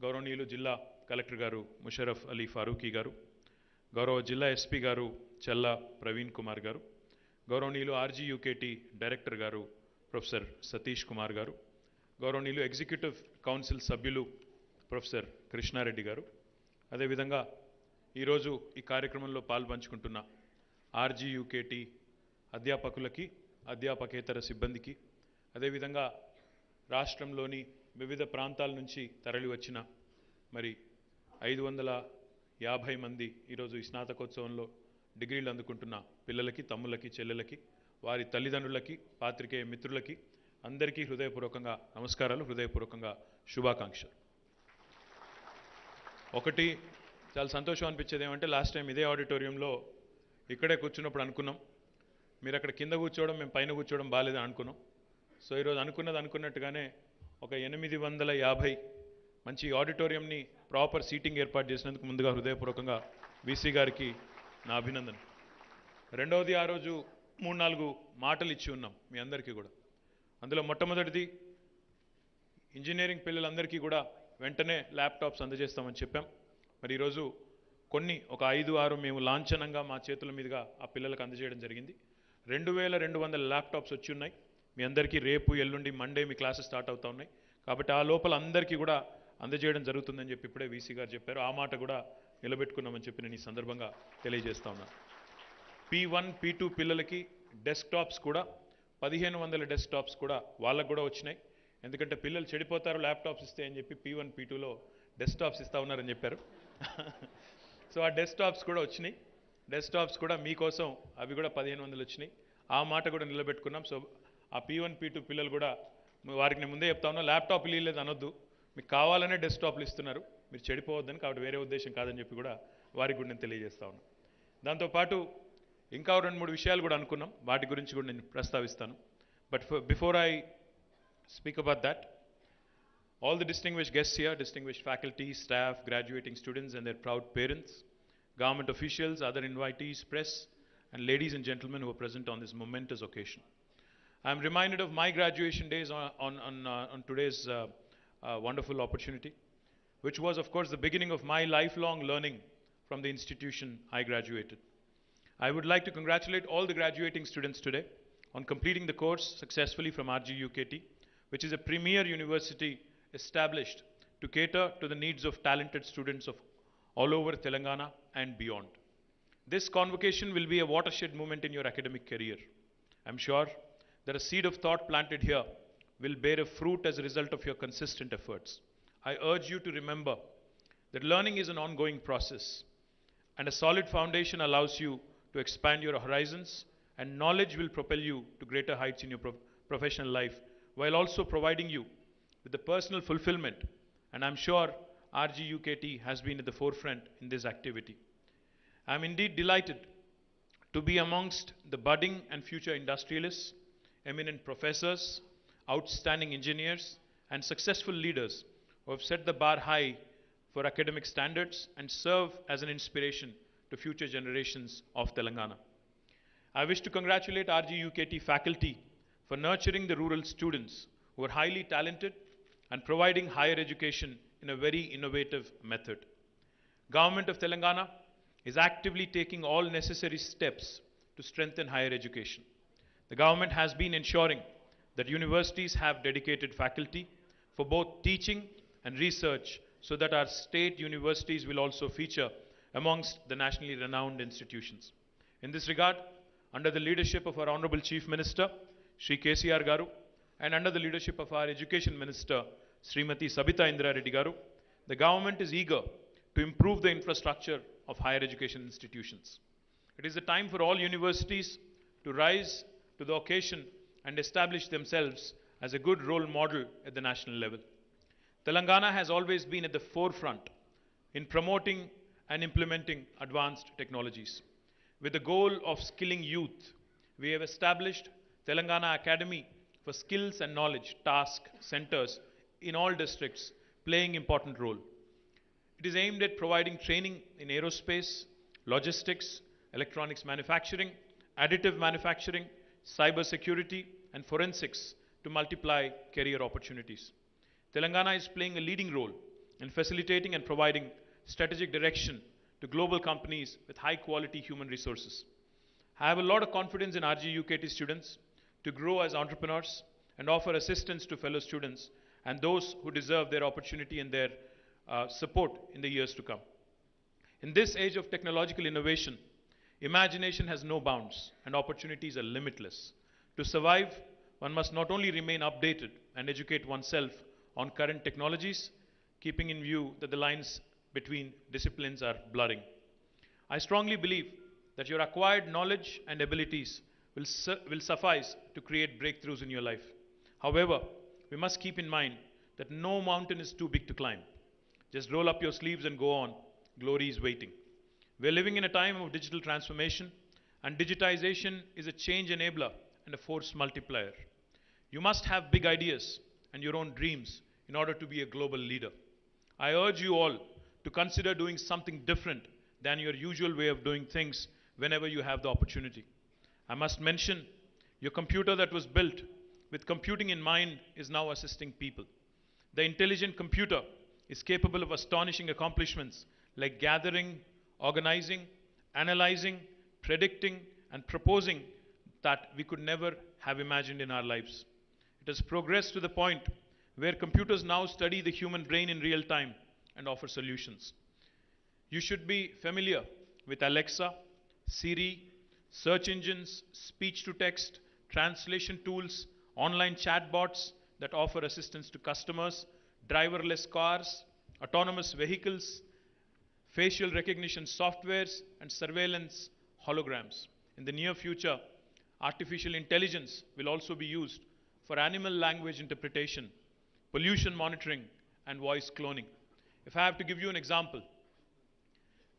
గౌరవనీయులు జిల్లా కలెక్టర్ గారు ముషరఫ్ అలీ ఫారూఖీ గారు, గౌరవ జిల్లా ఎస్పీ గారు చెల్లా ప్రవీణ్ కుమార్ గారు, గౌరవనీయులు ఆర్జీయూకేటీ డైరెక్టర్ గారు ప్రొఫెసర్ సతీష్ కుమార్ గారు, గౌరవనీయులు ఎగ్జిక్యూటివ్ కౌన్సిల్ సభ్యులు ప్రొఫెసర్ కృష్ణారెడ్డి గారు, అదేవిధంగా ఈరోజు ఈ కార్యక్రమంలో పాల్పంచుకుంటున్న ఆర్జీయూకేటీ అధ్యాపకులకి, అధ్యాపకేతర సిబ్బందికి, అదేవిధంగా రాష్ట్రంలోని వివిధ ప్రాంతాల నుంచి తరలి వచ్చిన మరి 550 మంది ఈరోజు ఈ స్నాతకోత్సవంలో డిగ్రీలు అందుకుంటున్న పిల్లలకి, తమ్ములకి, చెల్లెలకి, వారి తల్లిదండ్రులకి, పాత్రికేయ మిత్రులకి అందరికీ హృదయపూర్వకంగా నమస్కారాలు, హృదయపూర్వకంగా శుభాకాంక్షలు. ఒకటి చాలా సంతోషం అనిపించేది ఏమంటే, లాస్ట్ టైం ఇదే ఆడిటోరియంలో ఇక్కడే కూర్చున్నప్పుడు అనుకున్నాం, మీరు అక్కడ కింద కూర్చోవడం, మేము పైన కూర్చోవడం బాగాలేదని అనుకున్నాం. సో ఈరోజు అనుకున్నది అనుకున్నట్టుగానే ఒక 850 మంచి ఆడిటోరియంని ప్రాపర్ సీటింగ్ ఏర్పాటు చేసినందుకు ముందుగా హృదయపూర్వకంగా వీసీ గారికి నా అభినందన. రెండవది, ఆ రోజు 3-4 మాటలు ఇచ్చి ఉన్నాం మీ అందరికీ కూడా. అందులో మొట్టమొదటిది, ఇంజనీరింగ్ పిల్లలందరికీ కూడా వెంటనే ల్యాప్టాప్స్ అందజేస్తామని చెప్పాం. మరి ఈరోజు ఒక 5-6 మేము లాంఛనంగా మా చేతుల మీదుగా ఆ పిల్లలకు అందజేయడం జరిగింది. 2200 ల్యాప్టాప్స్ వచ్చి ఉన్నాయి. మీ అందరికీ రేపు, ఎల్లుండి, మండే మీ క్లాసెస్ స్టార్ట్ అవుతా ఉన్నాయి. కాబట్టి ఆ లోపల అందరికీ కూడా అందజేయడం జరుగుతుందని చెప్పి ఇప్పుడే వీసీ గారు చెప్పారు. ఆ మాట కూడా నిలబెట్టుకున్నామని చెప్పి నేను ఈ సందర్భంగా తెలియజేస్తా ఉన్నాను. P1, P2 పిల్లలకి డెస్క్టాప్స్ కూడా 1500 డెస్క్టాప్స్ కూడా వాళ్ళకు కూడా వచ్చినాయి. ఎందుకంటే పిల్లలు చెడిపోతారు ల్యాప్టాప్స్ ఇస్తే అని చెప్పి P1, P2లో డెస్క్టాప్స్ ఇస్తా ఉన్నారని చెప్పారు. సో ఆ డెస్క్టాప్స్ కూడా వచ్చినాయి. డెస్క్టాప్స్ కూడా మీకోసం అవి కూడా 1500 వచ్చినాయి. ఆ మాట కూడా నిలబెట్టుకున్నాం. సో ఆ P1, P2 పిల్లలు కూడా వారికి నేను ముందే చెప్తా ఉన్నా, ల్యాప్టాప్ లేదు అనొద్దు, మీకు కావాలనే డెస్క్టాప్లు ఇస్తున్నారు, మీరు చెడిపోవద్దని, కాబట్టి వేరే ఉద్దేశం కాదని చెప్పి కూడా వారికి కూడా నేను తెలియజేస్తా ఉన్నాను. దాంతోపాటు ఇంకా 2-3 విషయాలు కూడా అనుకున్నాం, వాటి గురించి కూడా నేను ప్రస్తావిస్తాను. But before I speak about that, all the distinguished guests here, distinguished faculty, staff, graduating students and their proud parents, government officials, other invitees, press, and ladies and gentlemen who are present on this momentous occasion. I am reminded of my graduation days on today's wonderful opportunity, which was, of course, the beginning of my lifelong learning from the institution I graduated. I would like to congratulate all the graduating students today on completing the course successfully from RGUKT, which is a premier university established to cater to the needs of talented students of all over Telangana and beyond. This convocation will be a watershed moment in your academic career. I'm sure that a seed of thought planted here will bear a fruit as a result of your consistent efforts. I urge you to remember that learning is an ongoing process, and a solid foundation allows you to expand your horizons, and knowledge will propel you to greater heights in your professional life, while also providing you with the personal fulfillment. And I'm sure RGUKT has been at the forefront in this activity. I'm indeed delighted to be amongst the budding and future industrialists, eminent professors, outstanding engineers, and successful leaders who have set the bar high for academic standards and serve as an inspiration to future generations of Telangana. I wish to congratulate RGUKT faculty for nurturing the rural students who are highly talented and providing higher education in a very innovative method. Government of Telangana is actively taking all necessary steps to strengthen higher education. The government has been ensuring that universities have dedicated faculty for both teaching and research so that our state universities will also feature amongst the nationally renowned institutions. In this regard, under the leadership of our Honorable Chief Minister, Shri KTR Garu, and under the leadership of our Education Minister, Srimati Sabita Indra Reddy Garu, the government is eager to improve the infrastructure of higher education institutions. It is the time for all universities to rise to the occasion and establish themselves as a good role model at the national level. Telangana has always been at the forefront in promoting and implementing advanced technologies. With the goal of skilling youth, we have established Telangana Academy for Skills and Knowledge task centers in all districts, playing important role. It is aimed at providing training in aerospace, logistics, electronics manufacturing, additive manufacturing, cyber security, and forensics to multiply career opportunities. Telangana is playing a leading role in facilitating and providing strategic direction to global companies with high quality human resources. I have a lot of confidence in RGUKT students to grow as entrepreneurs and offer assistance to fellow students and those who deserve their opportunity and their support in the years to come. In this age of technological innovation, imagination has no bounds and opportunities are limitless. To survive, one must not only remain updated and educate oneself on current technologies, keeping in view that the lines between disciplines are blurring. I strongly believe that your acquired knowledge and abilities will suffice to create breakthroughs in your life. However, we must keep in mind that no mountain is too big to climb. Just roll up your sleeves and go on. Glory is waiting. We are living in a time of digital transformation, and digitization is a change enabler and a force multiplier. You must have big ideas and your own dreams in order to be a global leader. I urge you all to consider doing something different than your usual way of doing things whenever you have the opportunity. I must mention, your computer that was built with computing in mind is now assisting people. The intelligent computer is capable of astonishing accomplishments like gathering, organizing, analyzing, predicting, and proposing that we could never have imagined in our lives. It has progressed to the point where computers now study the human brain in real time and offer solutions. You should be familiar with Alexa, Siri, search engines, speech-to-text, translation tools, online chatbots that offer assistance to customers, driverless cars, autonomous vehicles, facial recognition softwares, and surveillance holograms. In the near future, artificial intelligence will also be used for animal language interpretation, pollution monitoring, and voice cloning. If I have to give you an example,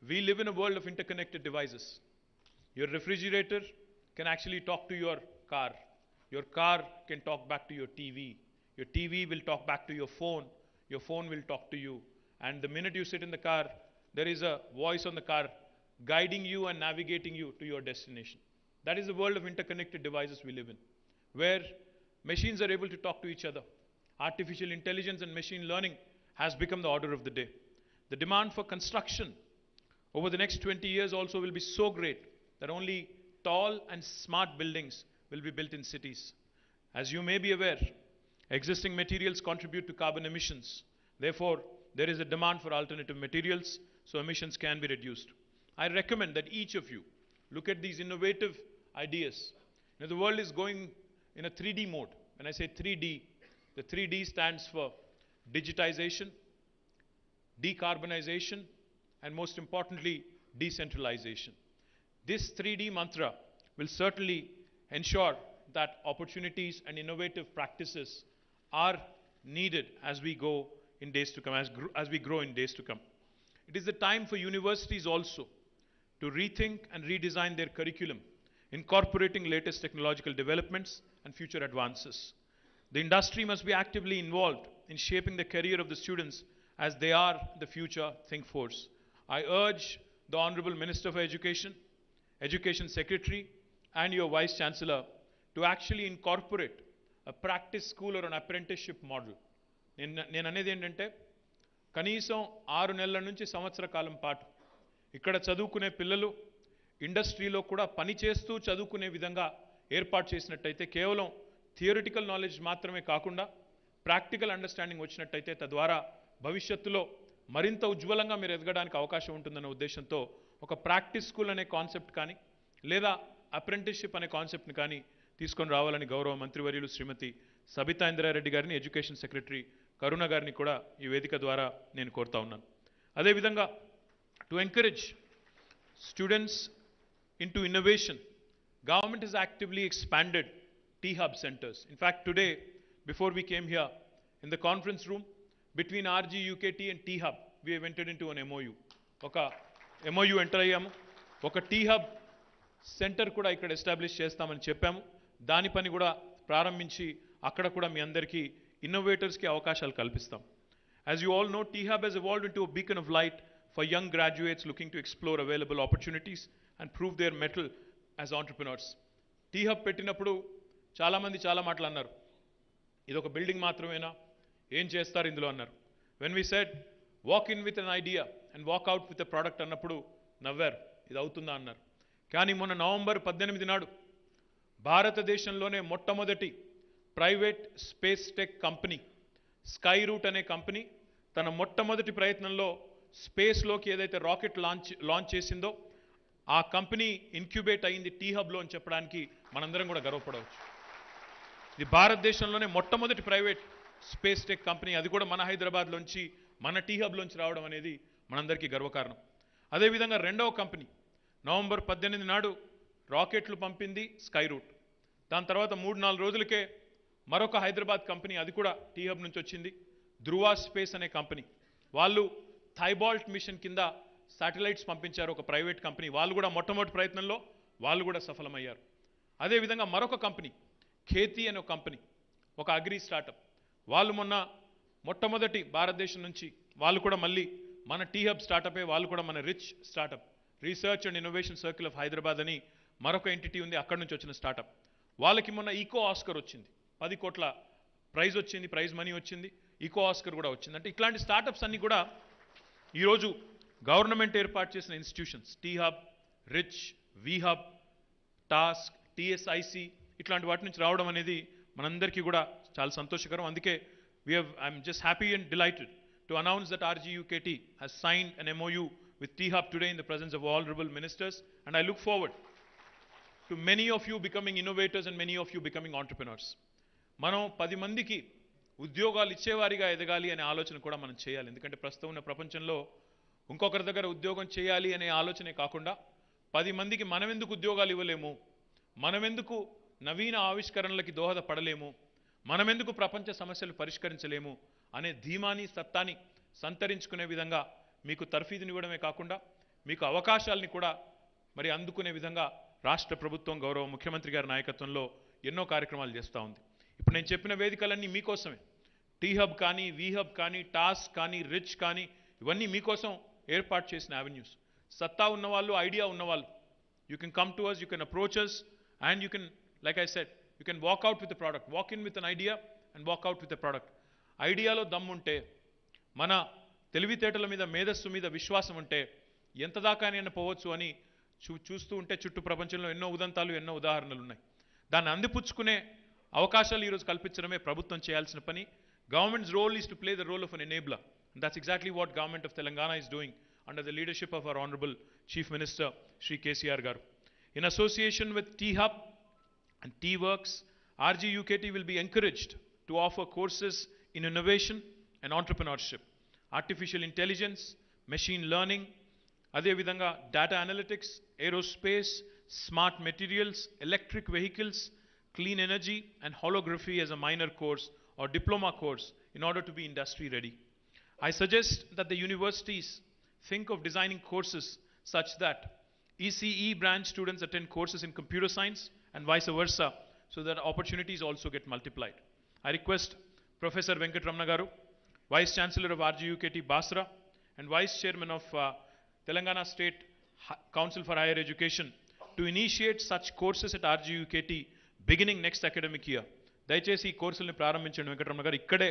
we live in a world of interconnected devices. Your refrigerator can actually talk to your car. Your car can talk back to your TV. Your TV will talk back to your phone. Your phone will talk to you. And the minute you sit in the car, there is a voice on the car guiding you and navigating you to your destination. That is the world of interconnected devices we live in, where machines are able to talk to each other. Artificial intelligence and machine learning has become the order of the day. The demand for construction over the next 20 years also will be so great that only tall and smart buildings will be built in cities. As you may be aware, existing materials contribute to carbon emissions. Therefore, there is a demand for alternative materials so emissions can be reduced. I recommend that each of you look at these innovative ideas. Now, the world is going in a 3D mode. When I say 3D, the 3D stands for digitization, decarbonization, and most importantly, decentralization. This 3D mantra will certainly ensure that opportunities and innovative practices are needed as we go in days to come, as we grow in days to come. It is the time for universities also to rethink and redesign their curriculum, incorporating latest technological developments and future advances. The industry must be actively involved in shaping the career of the students as they are the future think force. I urge the Honorable Minister for Education, Education Secretary, and your Vice Chancellor to actually incorporate a practice school or an apprenticeship model. నేను అనేది ఏంటంటే కనీసం 6 నెలల నుంచి సంవత్సర కాలం పాటు ఇక్కడ చదువుకునే పిల్లలు ఇండస్ట్రీలో కూడా పని చేస్తూ చదువుకునే విధంగా ఏర్పాటు చేసినట్టయితే కేవలం థియరిటికల్ నాలెడ్జ్ మాత్రమే కాకుండా ప్రాక్టికల్ అండర్స్టాండింగ్ వచ్చినట్టయితే తద్వారా భవిష్యత్తులో మరింత ఉజ్వలంగా మీరు ఎదగడానికి అవకాశం ఉంటుందన్న ఉద్దేశంతో ఒక ప్రాక్టీస్ స్కూల్ అనే కాన్సెప్ట్ కానీ లేదా అప్రెంటిస్షిప్ అనే కాన్సెప్ట్ని కానీ తీసుకొని రావాలని గౌరవ మంత్రివర్యులు శ్రీమతి సబితా ఇంద్రారెడ్డి గారిని, ఎడ్యుకేషన్ సెక్రటరీ కరుణ గారిని కూడా ఈ వేదిక ద్వారా నేను కోరుతా ఉన్నాను. అదేవిధంగా to encourage students into innovation, government has actively expanded T-Hub centers. In fact, today, before we came here, in the conference room, between RGUKT and T-Hub, we have entered into an MOU. Oka MOU enter ayyamu. Oka T-Hub center kuda ikkada establish chestamani cheppamu. Dani pani kuda ప్రారంభించి అక్కడ కూడా మీ అందరికీ ఇన్నోవేటర్స్కి అవకాశాలు కల్పిస్తాం. As you all know, T-Hub has evolved into a beacon of light for young graduates looking to explore available opportunities and prove their mettle as entrepreneurs. T-Hub పెట్టినప్పుడు చాలామంది చాలా మాటలు అన్నారు. ఇది ఒక బిల్డింగ్ మాత్రమేనా, ఏం చేస్తారు ఇందులో అన్నారు. When we said walk in with an idea and walk out with a product అన్నప్పుడు నవ్వారు, ఇది అవుతుందా అన్నారు. కానీ మొన్న నవంబర్ 18 నాడు భారతదేశంలోనే మొట్టమొదటి private space tech company Skyroot అనే కంపెనీ తన మొట్టమొదటి ప్రయత్నంలో స్పేస్లోకి ఏదైతే రాకెట్ లాంచ్ చేసిందో ఆ కంపెనీ ఇన్క్యుబేట్ అయింది T-Hubలో అని చెప్పడానికి మనందరం కూడా గర్వపడవచ్చు. ఇది భారతదేశంలోనే మొట్టమొదటి ప్రైవేట్ స్పేస్ టెక్ కంపెనీ, అది కూడా మన హైదరాబాద్లోంచి మన T-Hubలోంచి రావడం అనేది మనందరికీ గర్వకారణం. అదేవిధంగా రెండవ కంపెనీ నవంబర్ 18 నాడు రాకెట్లు పంపింది స్కై రూట్. దాని తర్వాత 3-4 రోజులకే మరొక హైదరాబాద్ కంపెనీ, అది కూడా T-Hub నుంచి వచ్చింది, ధృవ స్పేస్ అనే కంపెనీ. వాళ్ళు థైబాల్ట్ మిషన్ కింద శాటిలైట్స్ పంపించారు, ఒక ప్రైవేట్ కంపెనీ. వాళ్ళు కూడా మొట్టమొదటి ప్రయత్నంలో వాళ్ళు కూడా సఫలమయ్యారు. అదేవిధంగా మరొక కంపెనీ ఖేతీ అనే ఒక కంపెనీ, ఒక అగ్రి స్టార్టప్. వాళ్ళు మొన్న మొట్టమొదటి భారతదేశం నుంచి వాళ్ళు కూడా మళ్ళీ మన T-Hub స్టార్టపే, వాళ్ళు కూడా మన rich startup research and innovation circle of Hyderabad అని మరొక ఎంటిటీ ఉంది, అక్కడి నుంచి వచ్చిన స్టార్టప్. వాళ్ళకి మొన్న ఈకో ఆస్కర్ వచ్చింది, 10 కోట్ల ప్రైజ్ వచ్చింది, ప్రైజ్ మనీ వచ్చింది, ఈకో ఆస్కర్ కూడా వచ్చింది. అంటే ఇట్లాంటి స్టార్టప్స్ అన్నీ కూడా ఈరోజు గవర్నమెంట్ ఏర్పాటు చేసిన institutions T-Hub, rich, V-Hub, task, TSIC ఇట్లాంటి వాటి నుంచి రావడం అనేది మనందరికీ కూడా చాలా సంతోషకరం. అందుకే I'm just happy and delighted to announce that RGUKT has signed an MOU with T-Hub today in the presence of all honorable ministers, and I look forward to many of you becoming innovators and many of you becoming entrepreneurs. మనం 10 మందికి ఉద్యోగాలు ఇచ్చేవారిగా ఎదగాలి అనే ఆలోచన కూడా మనం చేయాలి. ఎందుకంటే ప్రస్తుతం ఉన్న ప్రపంచంలో ఇంకొకరి దగ్గర ఉద్యోగం చేయాలి అనే ఆలోచనే కాకుండా 10 మందికి మనమెందుకు ఉద్యోగాలు ఇవ్వలేము, మనమెందుకు నవీన ఆవిష్కరణలకి దోహదపడలేము, మనమెందుకు ప్రపంచ సమస్యలు పరిష్కరించలేము అనే ధీమాని సత్తాని సంతరించుకునే విధంగా మీకు తర్ఫీదునివ్వడమే కాకుండా మీకు అవకాశాలని కూడా మరి అందుకునే విధంగా రాష్ట్ర ప్రభుత్వం గౌరవ ముఖ్యమంత్రి గారి నాయకత్వంలో ఎన్నో కార్యక్రమాలు చేస్తూ ఉంది. ఇప్పుడు నేను చెప్పిన వేదికలన్నీ మీకోసమే. T-Hub కానీ, V-Hub కానీ, టాస్క్ కానీ, రిచ్ కానీ, ఇవన్నీ మీకోసం ఏర్పాటు చేసిన అవెన్యూస్. సత్తా ఉన్నవాళ్ళు, ఐడియా ఉన్నవాళ్ళు, you can come to us, you can approach us, and you can, like I said, you can walk out with a product. Walk in with an idea and walk out with a product. ఐడియాలో దమ్ముంటే, మన తెలివితేటల మీద, మేధస్సు మీద విశ్వాసం ఉంటే ఎంత దాకానైనా పోవచ్చు అని చూస్తూ ఉంటే చుట్టూ ప్రపంచంలో ఎన్నో ఉదంతాలు, ఎన్నో ఉదాహరణలు ఉన్నాయి. దాన్ని అందిపుచ్చుకునే అవకాశాలు ఈరోజు కల్పించడమే ప్రభుత్వం చేయాల్సిన పని. Government's role is to play the role of an enabler. And that's exactly what Government of Telangana is doing under the leadership of our Honorable Chief Minister, Shri KTR Garu. In association with T-Hub and T-Works, RGUKT will be encouraged to offer courses in innovation and entrepreneurship, artificial intelligence, machine learning, అదేవిధంగా data analytics, aerospace, smart materials, electric vehicles, clean energy and holography as a minor course or diploma course in order to be industry ready. I suggest that the universities think of designing courses such that ECE branch students attend courses in computer science and vice versa, so that opportunities also get multiplied. I request Professor Venkatramana Garu, Vice Chancellor of RGUKT Basra and Vice Chairman of Telangana State Council for Higher Education to initiate such courses at RGUKT beginning next academic year. దయచేసి ఈ కోర్సుల్ని ప్రారంభించండి వెంకటరమణ గారు, ఇక్కడే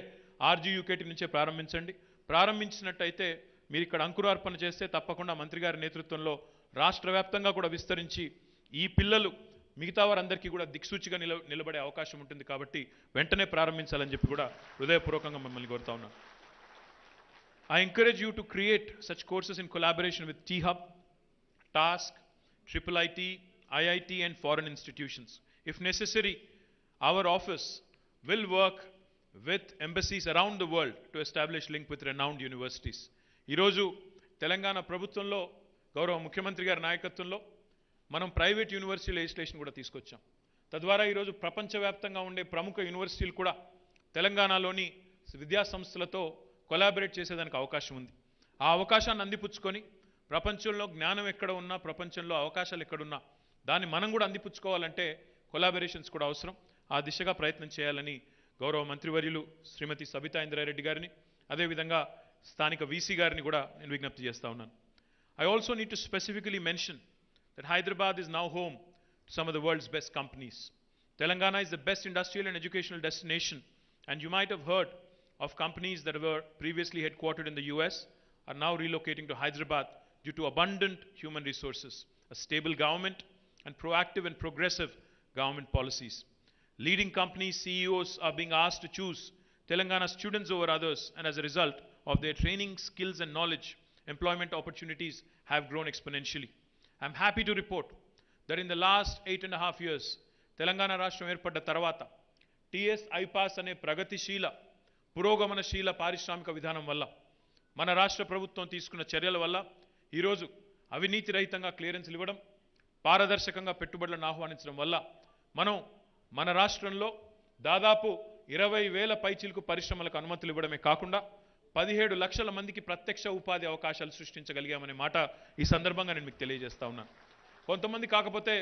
RGUKT నుంచే ప్రారంభించండి. ప్రారంభించినట్టయితే మీరు ఇక్కడ అంకురార్పణ చేస్తే తప్పకుండా మంత్రి గారి నేతృత్వంలో రాష్ట్ర వ్యాప్తంగా కూడా విస్తరించి ఈ పిల్లలు మిగతా వారందరికీ కూడా దిక్సూచిగా నిలబడే అవకాశం ఉంటుంది. కాబట్టి వెంటనే ప్రారంభించాలని చెప్పి కూడా హృదయపూర్వకంగా మిమ్మల్ని కోరుతా ఉన్నాను. I encourage you to create such courses in collaboration with T-Hub, TASK, IIIT, IIT and foreign institutions. If necessary, our office will work with embassies around the world to establish link with renowned universities. ఈరోజు తెలంగాణ ప్రభుత్వంలో గౌరవ ముఖ్యమంత్రి గారి నాయకత్వంలో మనం private university legislation కూడా తీసుకొచ్చాం. తద్వారా ఈరోజు ప్రపంచవ్యాప్తంగా ఉండే ప్రముఖ యూనివర్సిటీలు కూడా తెలంగాణలోని విద్యా సంస్థలతో కొలాబరేట్ చేసేదానికి అవకాశం ఉంది. ఆ అవకాశాన్ని అందిపుచ్చుకొని ప్రపంచంలో జ్ఞానం ఎక్కడ ఉన్నా, ప్రపంచంలో అవకాశాలు ఎక్కడున్నా దాన్ని మనం కూడా అందిపుచ్చుకోవాలంటే కొలాబరేషన్స్ కూడా అవసరం. ఆ దిశగా ప్రయత్నం చేయాలని గౌరవ మంత్రివర్యులు శ్రీమతి సబితా ఇంద్రారెడ్డి గారిని, అదేవిధంగా స్థానిక వీసీ గారిని కూడా నేను విజ్ఞప్తి చేస్తా ఉన్నాను. I also need to specifically mention that Hyderabad is now home to some of the world's best companies. Telangana is the best industrial and educational destination, and you might have heard of companies that were previously headquartered in the US are now relocating to Hyderabad due to abundant human resources, a stable government, and proactive and progressive government policies. Leading companies' CEOs are being asked to choose Telangana students over others, and as a result of their training, skills and knowledge, employment opportunities have grown exponentially. I'm happy to report that in the last 8.5 years, Telangana Rashtra ఏర్పడ్డ తర్వాత TS IPAS అనే ప్రగతిశీల పురోగమనశీల పారిశ్రామిక విధానం వల్ల మన రాష్ట్ర ప్రభుత్వం తీసుకున్న చర్యల వల్ల ఈరోజు అవినీతి రహితంగా క్లియరెన్స్లు ఇవ్వడం, పారదర్శకంగా పెట్టుబడులను ఆహ్వానించడం వల్ల మనం మన రాష్ట్రంలో దాదాపు 20,000 పైచిలకు పరిశ్రమలకు అనుమతులు ఇవ్వడమే కాకుండా 17 లక్షల మందికి ప్రత్యక్ష ఉపాధి అవకాశాలు సృష్టించగలిగామనే మాట ఈ సందర్భంగా నేను మీకు తెలియజేస్తా ఉన్నాను. కొంతమంది కాకపోతే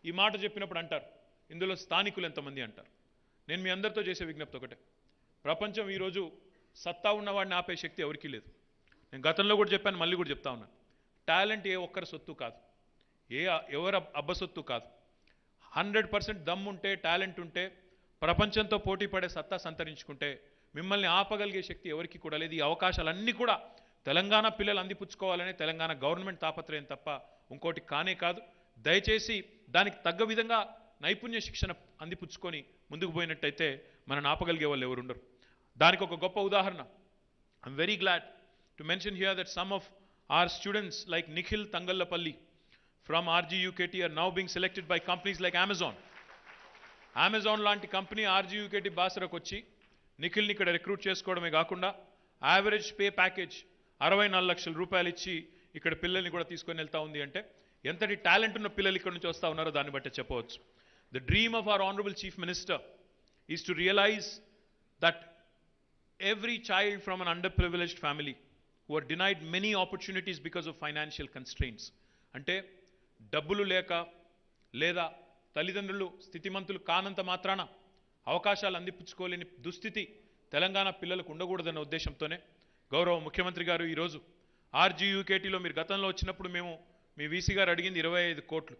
ఈ మాట చెప్పినప్పుడు అంటారు, ఇందులో స్థానికులు ఎంతమంది అంటారు. నేను మీ అందరితో చేసే విజ్ఞప్తి ఒకటే, ప్రపంచం ఈరోజు సత్తా ఉన్నవాడిని ఆపే శక్తి ఎవరికీ లేదు. నేను గతంలో కూడా చెప్పాను, మళ్ళీ కూడా చెప్తా ఉన్నాను. టాలెంట్ ఏ ఒక్కరి సొత్తు కాదు, ఎవరి అబ్బసొత్తు కాదు. 100% దమ్ ఉంటే, టాలెంట్ ఉంటే, ప్రపంచంతో పోటీ పడే సత్తా సంతరించుకుంటే మిమ్మల్ని ఆపగలిగే శక్తి ఎవరికి కూడా లేదు. ఈ అవకాశాలన్నీ కూడా తెలంగాణ పిల్లలు అందిపుచ్చుకోవాలనే తెలంగాణ గవర్నమెంట్ తాపత్రయం తప్ప ఇంకోటి కానే కాదు. దయచేసి దానికి తగ్గ విధంగా నైపుణ్య శిక్షణ అందిపుచ్చుకొని ముందుకు పోయినట్టయితే మనల్ని ఆపగలిగే వాళ్ళు ఎవరు ఉండరు. దానికి ఒక గొప్ప ఉదాహరణ, I'm very glad to mention here that some of our students like Nikhil Tangallapalli from RGUKT are now being selected by companies like Amazon. Amazon లాంటి కంపెనీ RGUKT బాసరకు వచ్చి నిఖిల్ని ఇక్కడ రిక్రూట్ చేసుకోవడమే కాకుండా యావరేజ్ పే ప్యాకేజ్ 64 లక్షల రూపాయలు ఇచ్చి ఇక్కడ పిల్లల్ని కూడా తీసుకొని వెళ్తా ఉంది అంటే ఎంతటి టాలెంట్ ఉన్న పిల్లలు ఇక్కడ నుంచి వస్తూ ఉన్నారో దాన్ని బట్టి చెప్పవచ్చు. The dream of our honorable chief minister is to realize that every child from an underprivileged family who are denied many opportunities because of financial constraints, అంటే డబ్బులు లేక లేదా తల్లిదండ్రులు స్థితిమంతులు కానంత మాత్రాన అవకాశాలు అందిపుచ్చుకోలేని దుస్థితి తెలంగాణ పిల్లలకు ఉండకూడదన్న ఉద్దేశంతోనే గౌరవ ముఖ్యమంత్రి గారు ఈరోజు RGUKTలో మీరు గతంలో వచ్చినప్పుడు మేము మీ వీసీ గారు అడిగింది 25 కోట్లు.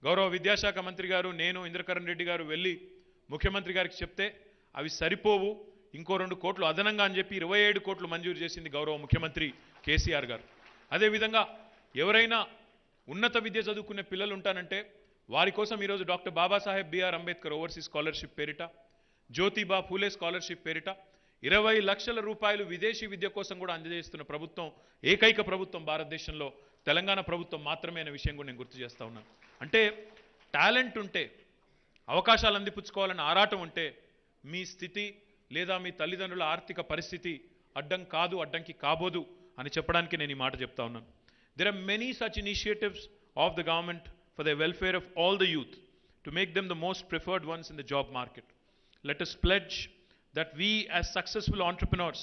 గౌరవ విద్యాశాఖ మంత్రి గారు, నేను, ఇంద్రకరణ్ రెడ్డి గారు వెళ్ళి ముఖ్యమంత్రి గారికి చెప్తే అవి సరిపోవు, ఇంకో 2 కోట్లు అదనంగా అని చెప్పి 27 కోట్లు మంజూరు చేసింది గౌరవ ముఖ్యమంత్రి కేసీఆర్ గారు. అదేవిధంగా ఎవరైనా ఉన్నత విద్య చదువుకునే పిల్లలు ఉంటానంటే వారి కోసం ఈరోజు doctor Babasaheb B R Ambedkar overseas scholarship పేరిట, జ్యోతిబా ఫూలే స్కాలర్షిప్ పేరిట 20 లక్షల రూపాయలు విదేశీ విద్య కోసం కూడా అందజేస్తున్న ప్రభుత్వం, ఏకైక ప్రభుత్వం భారతదేశంలో తెలంగాణ ప్రభుత్వం మాత్రమే అనే విషయం కూడా నేను గుర్తు చేస్తా ఉన్నాను. అంటే టాలెంట్ ఉంటే, అవకాశాలు అందిపుచ్చుకోవాలని ఆరాటం ఉంటే మీ స్థితి లేదా మీ తల్లిదండ్రుల ఆర్థిక పరిస్థితి అడ్డం కాదు, అడ్డంకి కాబోదు అని చెప్పడానికి నేను ఈ మాట చెప్తా ఉన్నాను. There are many such initiatives of the government for the welfare of all the youth to make them the most preferred ones in the job market. Let us pledge that we as successful entrepreneurs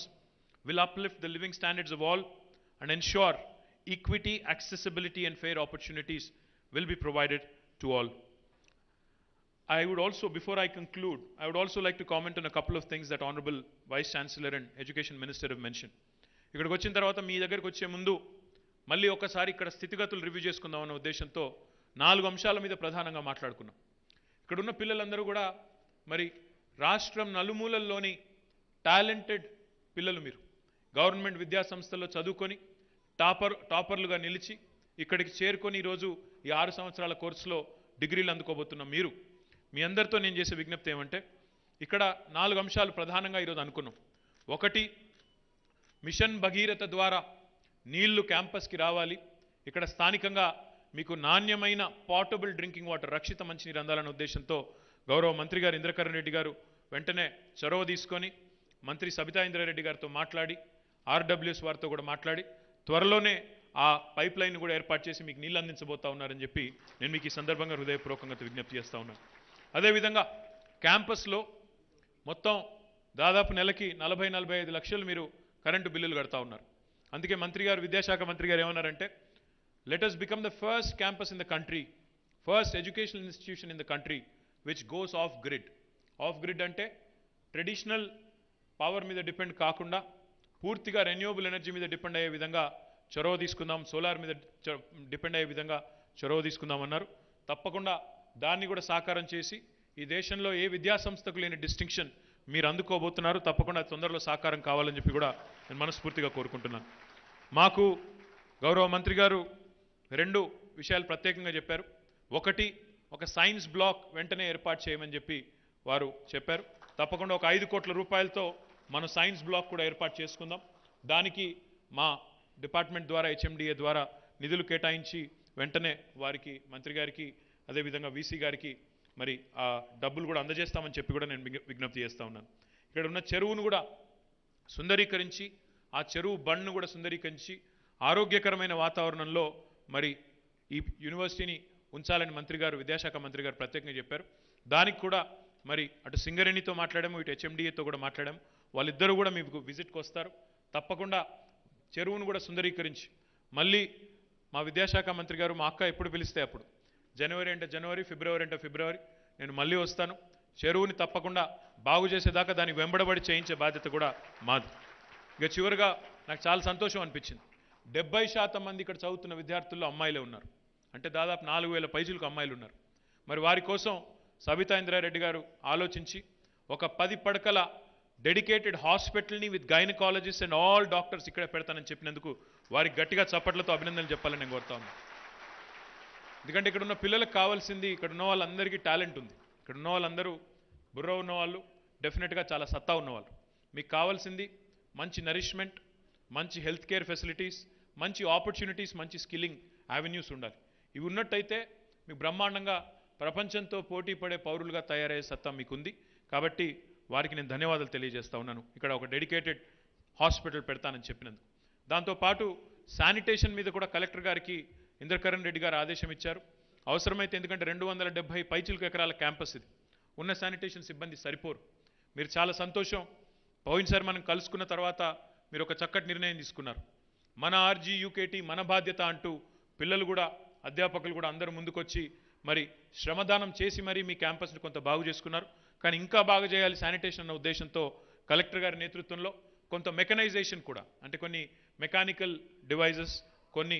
will uplift the living standards of all and ensure equity, accessibility and fair opportunities will be provided to all. I would also, before I conclude, I would also like to comment on a couple of things that Honorable Vice Chancellor and Education Minister have mentioned. ఇక్కడికి వచ్చిన తర్వాత మీ దగ్గరికి వచ్చే ముందు మళ్ళీ ఒకసారి ఇక్కడ స్థితిగతులు రివ్యూ చేసుకుందాం అన్న ఉద్దేశంతో 4 అంశాల మీద ప్రధానంగా మాట్లాడుకున్నాం. ఇక్కడున్న పిల్లలందరూ కూడా మరి రాష్ట్రం నలుమూలల్లోని టాలెంటెడ్ పిల్లలు. మీరు గవర్నమెంట్ విద్యా సంస్థల్లో చదువుకొని టాపర్లుగా నిలిచి ఇక్కడికి చేరుకొని ఈరోజు ఈ 6 సంవత్సరాల కోర్సులో డిగ్రీలు అందుకోబోతున్నాం. మీరు మీ అందరితో నేను చేసే విజ్ఞప్తి ఏమంటే, ఇక్కడ 4 అంశాలు ప్రధానంగా ఈరోజు అనుకున్నాం. ఒకటి, మిషన్ భగీరథ ద్వారా నీళ్లు క్యాంపస్కి రావాలి, ఇక్కడ స్థానికంగా మీకు నాణ్యమైన పోర్టబుల్ డ్రింకింగ్ వాటర్, రక్షిత మంచినీరు అందాలనే ఉద్దేశంతో గౌరవ మంత్రి గారు ఇంద్రకరణ్ రెడ్డి గారు వెంటనే చొరవ తీసుకొని మంత్రి సబితా ఇంద్రారెడ్డి గారితో మాట్లాడి ఆర్డబ్ల్యూఎస్ వారితో కూడా మాట్లాడి త్వరలోనే ఆ పైప్ లైన్ కూడా ఏర్పాటు చేసి మీకు నీళ్ళు అందించబోతా ఉన్నారని చెప్పి నేను మీకు ఈ సందర్భంగా హృదయపూర్వకంగా విజ్ఞప్తి చేస్తూ ఉన్నాను. అదేవిధంగా క్యాంపస్లో మొత్తం దాదాపు నెలకి 40-45 లక్షలు మీరు కరెంటు బిల్లులు కడతా ఉన్నారు. అందుకే మంత్రి గారు, విద్యాశాఖ మంత్రి గారు ఏమన్నారంటే, let us become the first campus in the country, first educational institution in the country which goes off grid. Off grid అంటే ట్రెడిషనల్ పవర్ మీద డిపెండ్ కాకుండా పూర్తిగా రెన్యూవబుల్ ఎనర్జీ మీద డిపెండ్ అయ్యే విధంగా చొరవ తీసుకుందాం, సోలార్ మీద డిపెండ్ అయ్యే విధంగా చొరవ తీసుకుందామన్నారు. తప్పకుండా దాన్ని కూడా సాకారం చేసి ఈ దేశంలో ఏ విద్యాసంస్థకు లేని డిస్టింక్షన్ మీరు అందుకోబోతున్నారు. తప్పకుండా తొందరలో సాకారం కావాలని చెప్పి కూడా నేను మనస్ఫూర్తిగా కోరుకుంటున్నాను. మాకు గౌరవ మంత్రి గారు 2 విషయాలు ప్రత్యేకంగా చెప్పారు. ఒకటి, ఒక సైన్స్ బ్లాక్ వెంటనే ఏర్పాటు చేయమని చెప్పి వారు చెప్పారు. తప్పకుండా ఒక 5 కోట్ల రూపాయలతో మనం సైన్స్ బ్లాక్ కూడా ఏర్పాటు చేసుకుందాం. దానికి మా డిపార్ట్మెంట్ ద్వారా హెచ్ఎండిఏ ద్వారా నిధులు కేటాయించి వెంటనే వారికి, మంత్రి గారికి, అదేవిధంగా వీసీ గారికి మరి ఆ డబ్బులు కూడా అందజేస్తామని చెప్పి కూడా నేను విజ్ఞప్తి చేస్తూ ఉన్నాను. ఇక్కడ ఉన్న చెరువును కూడా సుందరీకరించి, ఆ చెరువు బండ్ను కూడా సుందరీకరించి ఆరోగ్యకరమైన వాతావరణంలో మరి ఈ యూనివర్సిటీని ఉంచాలని మంత్రి గారు, విద్యాశాఖ మంత్రి గారు ప్రత్యేకంగా చెప్పారు. దానికి కూడా మరి అటు సింగరేణితో మాట్లాడాము, ఇటు హెచ్ఎండిఏతో కూడా మాట్లాడాము. వాళ్ళిద్దరూ కూడా మీకు విజిట్కి వస్తారు. తప్పకుండా చెరువును కూడా సుందరీకరించి మళ్ళీ మా విద్యాశాఖ మంత్రి గారు, మా అక్క ఎప్పుడు పిలిస్తే అప్పుడు, జనవరి అంటే జనవరి, ఫిబ్రవరి అంటే ఫిబ్రవరి, నేను మళ్ళీ వస్తాను. చెరువుని తప్పకుండా బాగు చేసేదాకా దానికి వెంబడబడి చేయించే బాధ్యత కూడా మాది. ఇక చివరిగా నాకు చాలా సంతోషం అనిపించింది. 70% మంది ఇక్కడ చదువుతున్న విద్యార్థుల్లో అమ్మాయిలే ఉన్నారు. అంటే దాదాపు 4000 పైచులకు అమ్మాయిలు ఉన్నారు. మరి వారి కోసం సబితా ఇంద్రారెడ్డి గారు ఆలోచించి ఒక 10 పడకల డెడికేటెడ్ హాస్పిటల్ని with gynaecologist and all doctors ఇక్కడే పెడతానని చెప్పినందుకు వారికి గట్టిగా చప్పట్లతో అభినందనలు చెప్పాలని నేను కోరుతా ఉన్నాను. ఎందుకంటే ఇక్కడ ఉన్న పిల్లలకు కావాల్సింది, ఇక్కడ ఉన్న వాళ్ళందరికీ టాలెంట్ ఉంది. ఇక్కడ ఉన్న వాళ్ళందరూ బుర్ర ఉన్నవాళ్ళు, డెఫినెట్గా చాలా సత్తా ఉన్నవాళ్ళు. మీకు కావాల్సింది మంచి నరిష్మెంట్, మంచి హెల్త్ కేర్ ఫెసిలిటీస్, మంచి ఆపర్చునిటీస్, మంచి స్కిల్లింగ్ యావెన్యూస్ ఉండాలి. ఇవి ఉన్నట్టయితే మీకు బ్రహ్మాండంగా ప్రపంచంతో పోటీ పడే పౌరులుగా తయారయ్యే సత్తా మీకుంది. కాబట్టి వారికి నేను ధన్యవాదాలు తెలియజేస్తా ఉన్నాను. ఇక్కడ ఒక డెడికేటెడ్ హాస్పిటల్ పెడతానని చెప్పినందుకు. దాంతోపాటు శానిటేషన్ మీద కూడా కలెక్టర్ గారికి ఇంద్రకరణ్ రెడ్డి గారు ఆదేశం ఇచ్చారు. అవసరమైతే, ఎందుకంటే 270 పైచిలకు ఎకరాల క్యాంపస్ ఇది, ఉన్న శానిటేషన్ సిబ్బంది సరిపోరు. మీరు చాలా సంతోషం, పోయినసారి మనం కలుసుకున్న తర్వాత మీరు ఒక చక్కటి నిర్ణయం తీసుకున్నారు. మన ఆర్జీయూకేటీ మన బాధ్యత అంటూ పిల్లలు కూడా, అధ్యాపకులు కూడా అందరూ ముందుకొచ్చి మరి శ్రమదానం చేసి మరి మీ క్యాంపస్ని కొంత బాగు చేసుకున్నారు. కానీ ఇంకా బాగా చేయాలి శానిటేషన్ అన్న ఉద్దేశంతో కలెక్టర్ గారి నేతృత్వంలో కొంత మెకనైజేషన్ కూడా, అంటే కొన్ని మెకానికల్ డివైజెస్, కొన్ని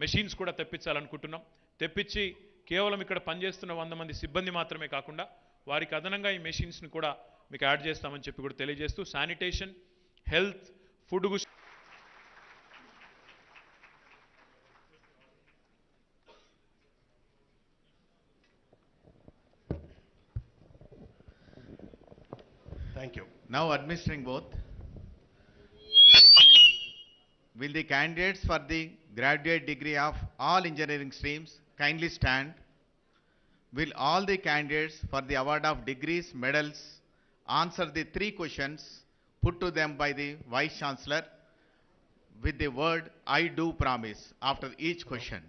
మెషిన్స్ కూడా తెప్పించాలనుకుంటున్నాం. తెప్పించి కేవలం ఇక్కడ పనిచేస్తున్న 100 మంది సిబ్బంది మాత్రమే కాకుండా వారికి అదనంగా ఈ మెషిన్స్ని కూడా మీకు యాడ్ చేస్తామని చెప్పి కూడా తెలియజేస్తూ, sanitation, health, food Thank you. Now administering both. Will the candidates for the graduate degree of all engineering streams kindly stand? Will all the candidates for the award of degrees, medals answer the 3 questions put to them by the Vice Chancellor with the word "I do promise" after each question?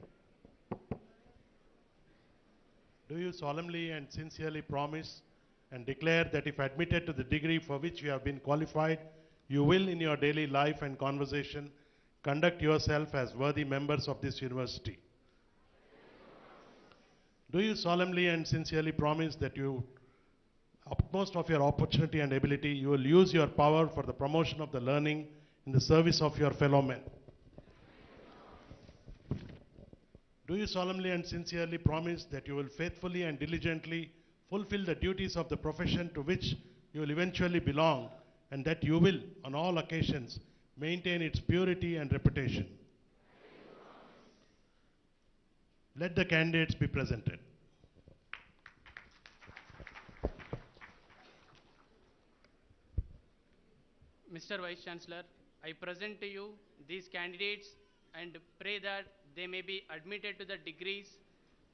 Do you solemnly and sincerely promise and declare that if admitted to the degree for which you have been qualified, you will in your daily life and conversation conduct yourself as worthy members of this university? Do you solemnly and sincerely promise that you, utmost of your opportunity and ability, you will use your power for the promotion of the learning in the service of your fellow men? Do you solemnly and sincerely promise that you will faithfully and diligently fulfill the duties of the profession to which you will eventually belong, and that you will, on all occasions, maintain its purity and reputation? Let the candidates be presented. Mr. Vice Chancellor, I present to you these candidates and pray that they may be admitted to the degrees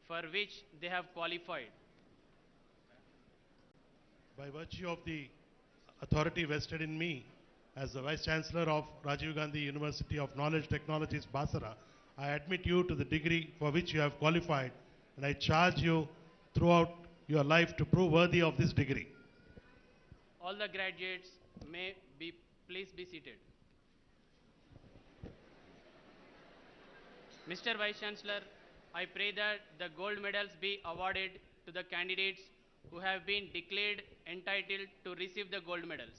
for which they have qualified. By virtue of the authority vested in me as the Vice Chancellor of Rajiv Gandhi University of Knowledge Technologies, Basara, I admit you to the degree for which you have qualified, and I charge you throughout your life to prove worthy of this degree. All the graduates may be, please be seated. Mr. Vice Chancellor, I pray that the gold medals be awarded to the candidates who have been declared entitled to receive the gold medals.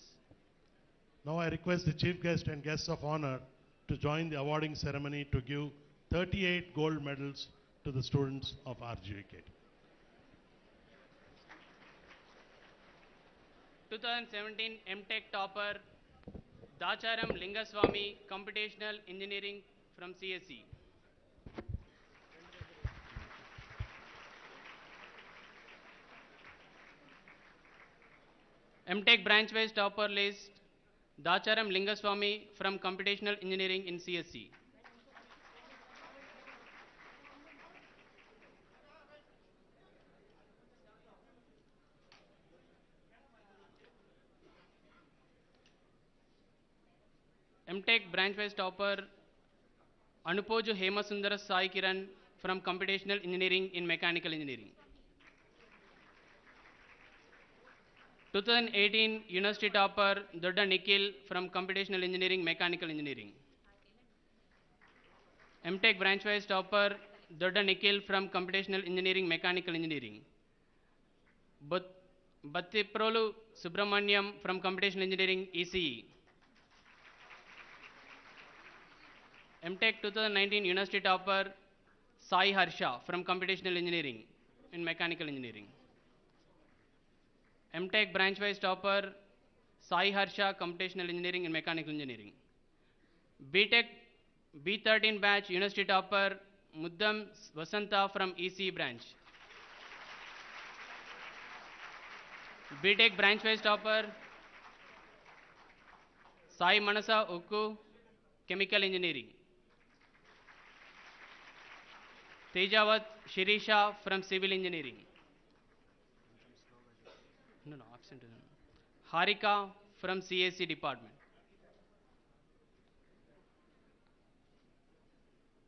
Now I request the Chief Guest and Guests of Honor to join the awarding ceremony to give 38 gold medals to the students of RGUKT. 2017 MTech topper Dacharam Lingaswamy, Computational Engineering from CSE. MTech branch-wise topper list Dacharam Lingaswamy from Computational Engineering in CSE. MTech branch-wise topper Anupoju Hemasundara Sai Kiran from Computational Engineering in Mechanical Engineering. 2018 University topper Dodda Nikhil from Computational Engineering, Mechanical Engineering. MTech branch-wise topper Dodda Nikhil from Computational Engineering, Mechanical Engineering. Battiprolu Subramaniam from Computational Engineering, ECE. MTech 2019 University topper Sai Harsha from Computational Engineering in Mechanical Engineering. MTech branch-wise topper Sai Harsha, Computational Engineering and Mechanical Engineering. BTech B13 batch University topper Muddam Vasanta from ECE branch. BTech branch-wise topper Sai Manasa Ukku, Chemical Engineering. Tejavat Shirisha from Civil Engineering. No, absent. Harika from CSE department.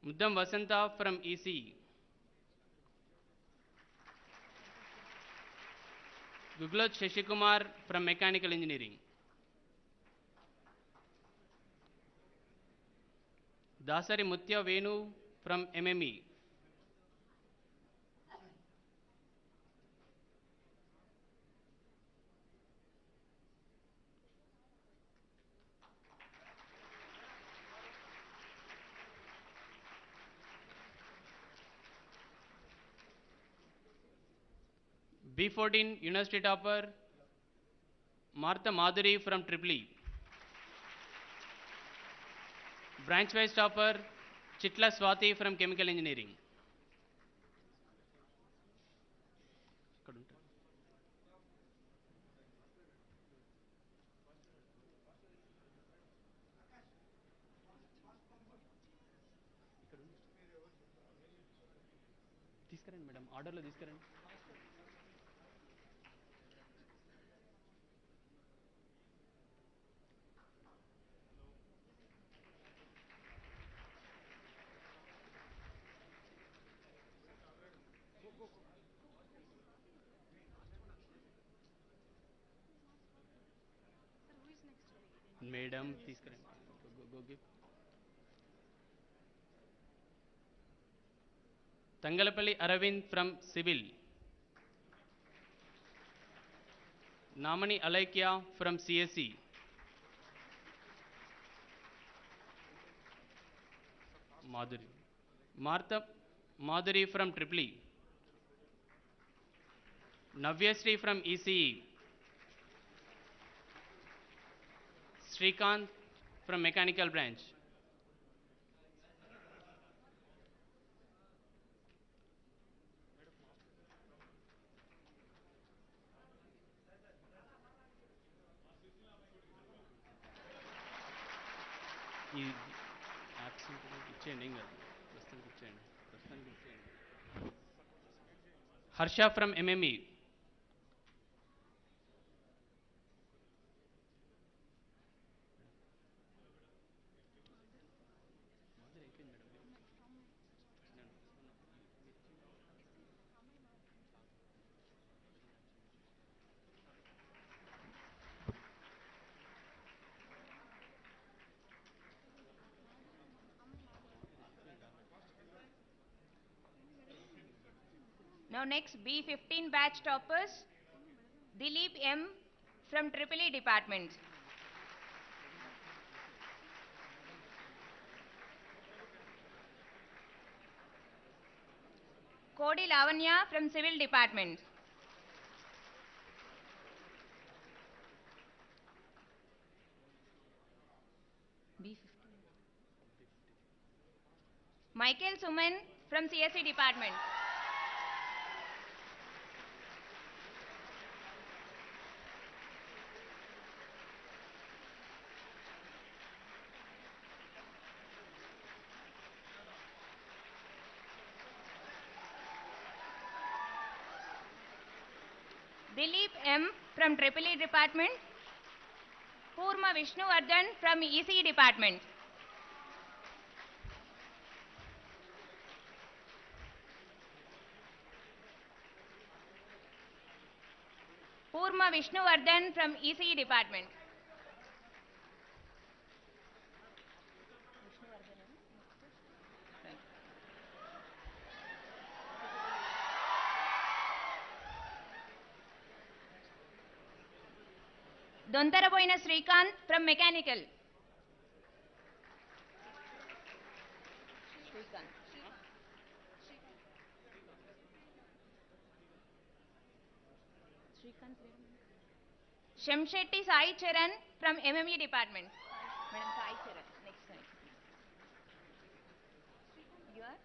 Muddam Vasanta from ECE. Guglot Shashikumar from Mechanical Engineering. Dasari Mutya Venu from MME. B14 University topper Martha Madhuri from EEE. Branch-wise topper Chitla Swati from Chemical Engineering. తీసుకురండి madam ఆర్డర్లో తీసుకురండి. Madam తీసుకురండి. Tangalapalli Aravind from Civil. Namani Alaikya from CSE. Madhuri. Martha Madhuri from EEE. Navyasri from ECE. Srikanth from Mechanical Branch. Harsha from MME. Now next B15 batch toppers, Dilip M from EEE department. Kodi Lavanya from civil department. B15. Michael Suman from CSE department. Dilip M from EEE department. Purma Vishnuvardhan from ECE department. Purma Vishnuvardhan from ECE department. Dontaraboina Srikanth from mechanical. Shemshetty Sai Charan from MME department. Madam Sai Charan. Next slide. You are?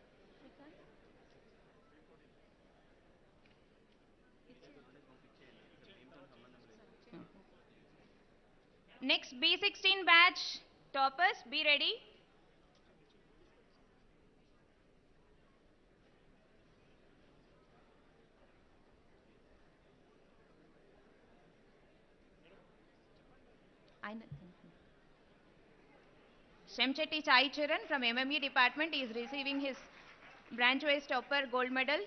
Next B16 batch toppers, be ready. Shemshetty Sai Charan from MME department is receiving his branch wise topper gold medal.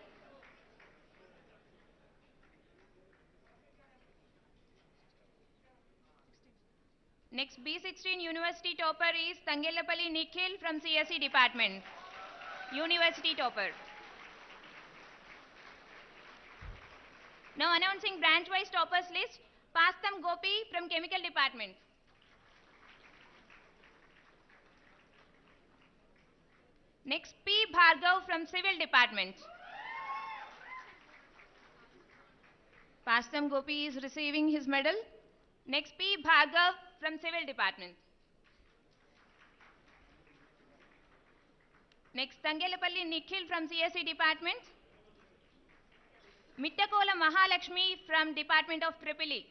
Next B16 university topper is Tangelapalli Nikhil from CSE department. University topper. Now announcing branch wise toppers list. Pastam Gopi from chemical department. Next P Bhargav from civil department. Pastam Gopi is receiving his medal. Next P Bhargav from civil department. Next Tangelapalli Nikhil from CSE department. Mittakola Mahalakshmi from department of EEE.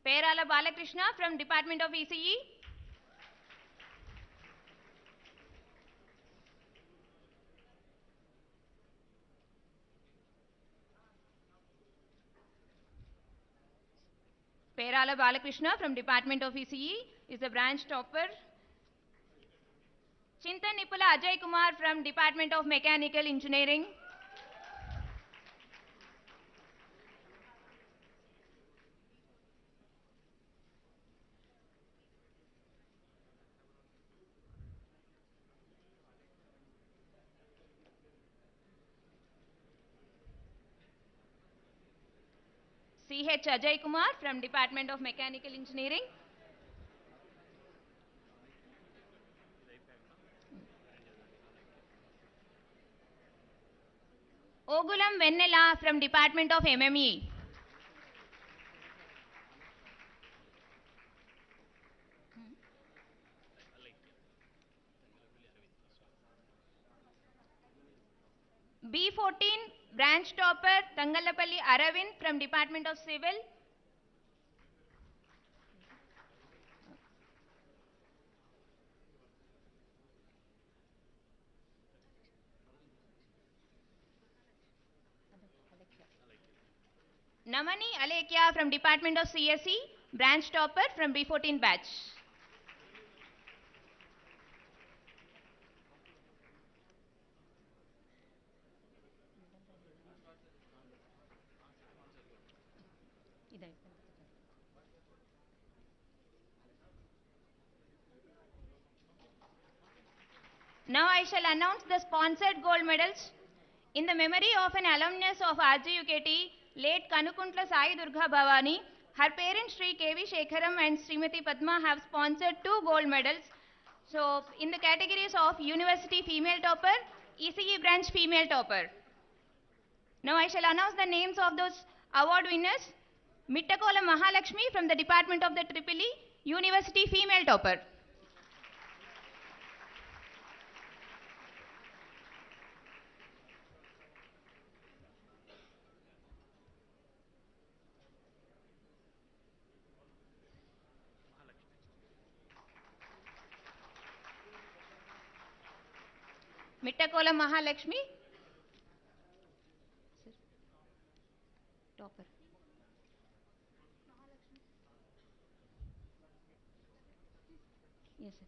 Perala Balakrishna from department of ECE. Perala Balakrishna from department of ECE is the branch topper. Chintan Nipula Ajay Kumar from department of mechanical engineering. CH Ajay Kumar from department of mechanical engineering. Ogulam Vennela from department of MME. B14 branch topper Tangalapalli Aravind from department of civil. Namani Alekia from Department of CSE, branch topper from B14 batch. Now I shall announce the sponsored gold medals. In the memory of an alumnus of RGUKT, late Kanukuntla Sai Durga Bhavani, her parents Sri KV Shekharam and Srimati Padma have sponsored 2 gold medals. So, in the categories of University Female Topper, ECE Branch Female Topper. Now I shall announce the names of those award winners. Mittakola Mahalakshmi from the Department of the EEE, University Female Topper. Mittakola Mahalakshmi. Topper. Yes, sir.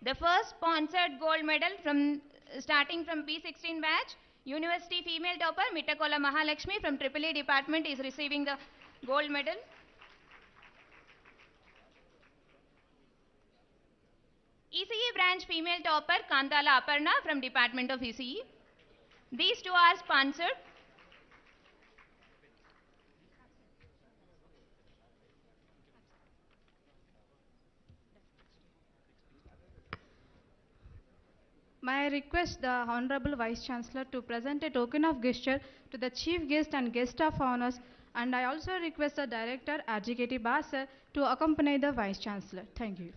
The first sponsored gold medal starting from P16 batch, University Female Topper Mittakola Mahalakshmi from EEE Department is receiving the gold medal. ECE Branch Female Topper Kantala Aparna from Department of ECE. These 2 are sponsored. May I request the Honorable Vice Chancellor to present a token of gesture to the Chief Guest and Guest of Honors, and I also request the Director RGKT Basar to accompany the Vice Chancellor. Thank you.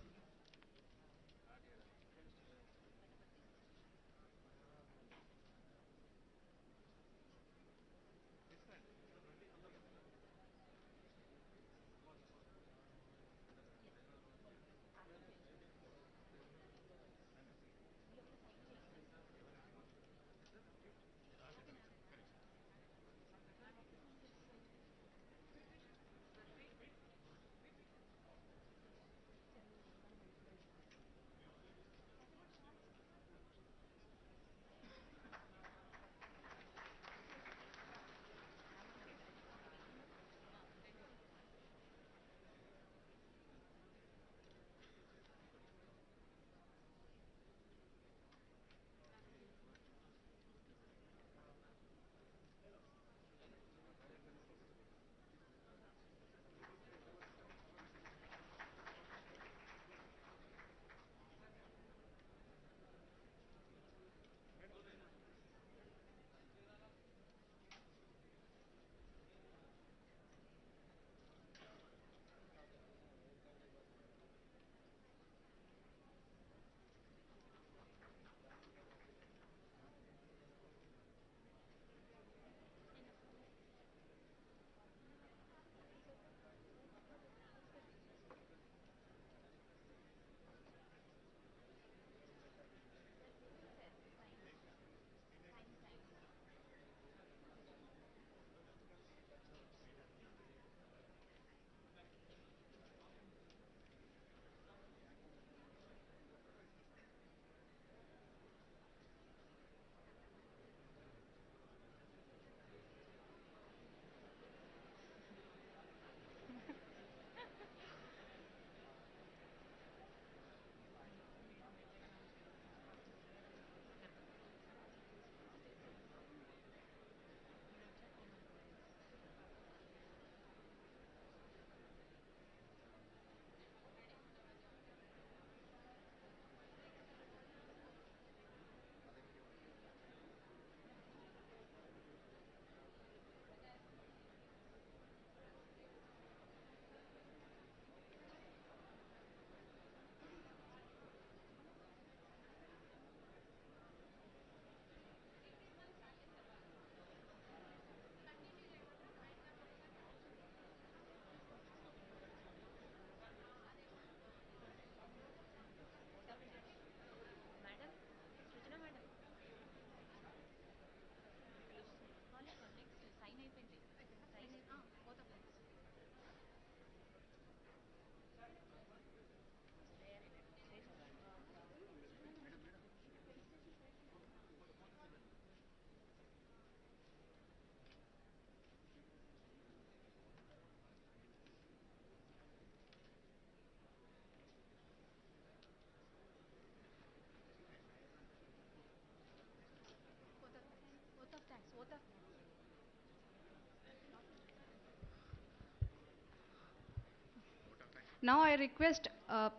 Now I request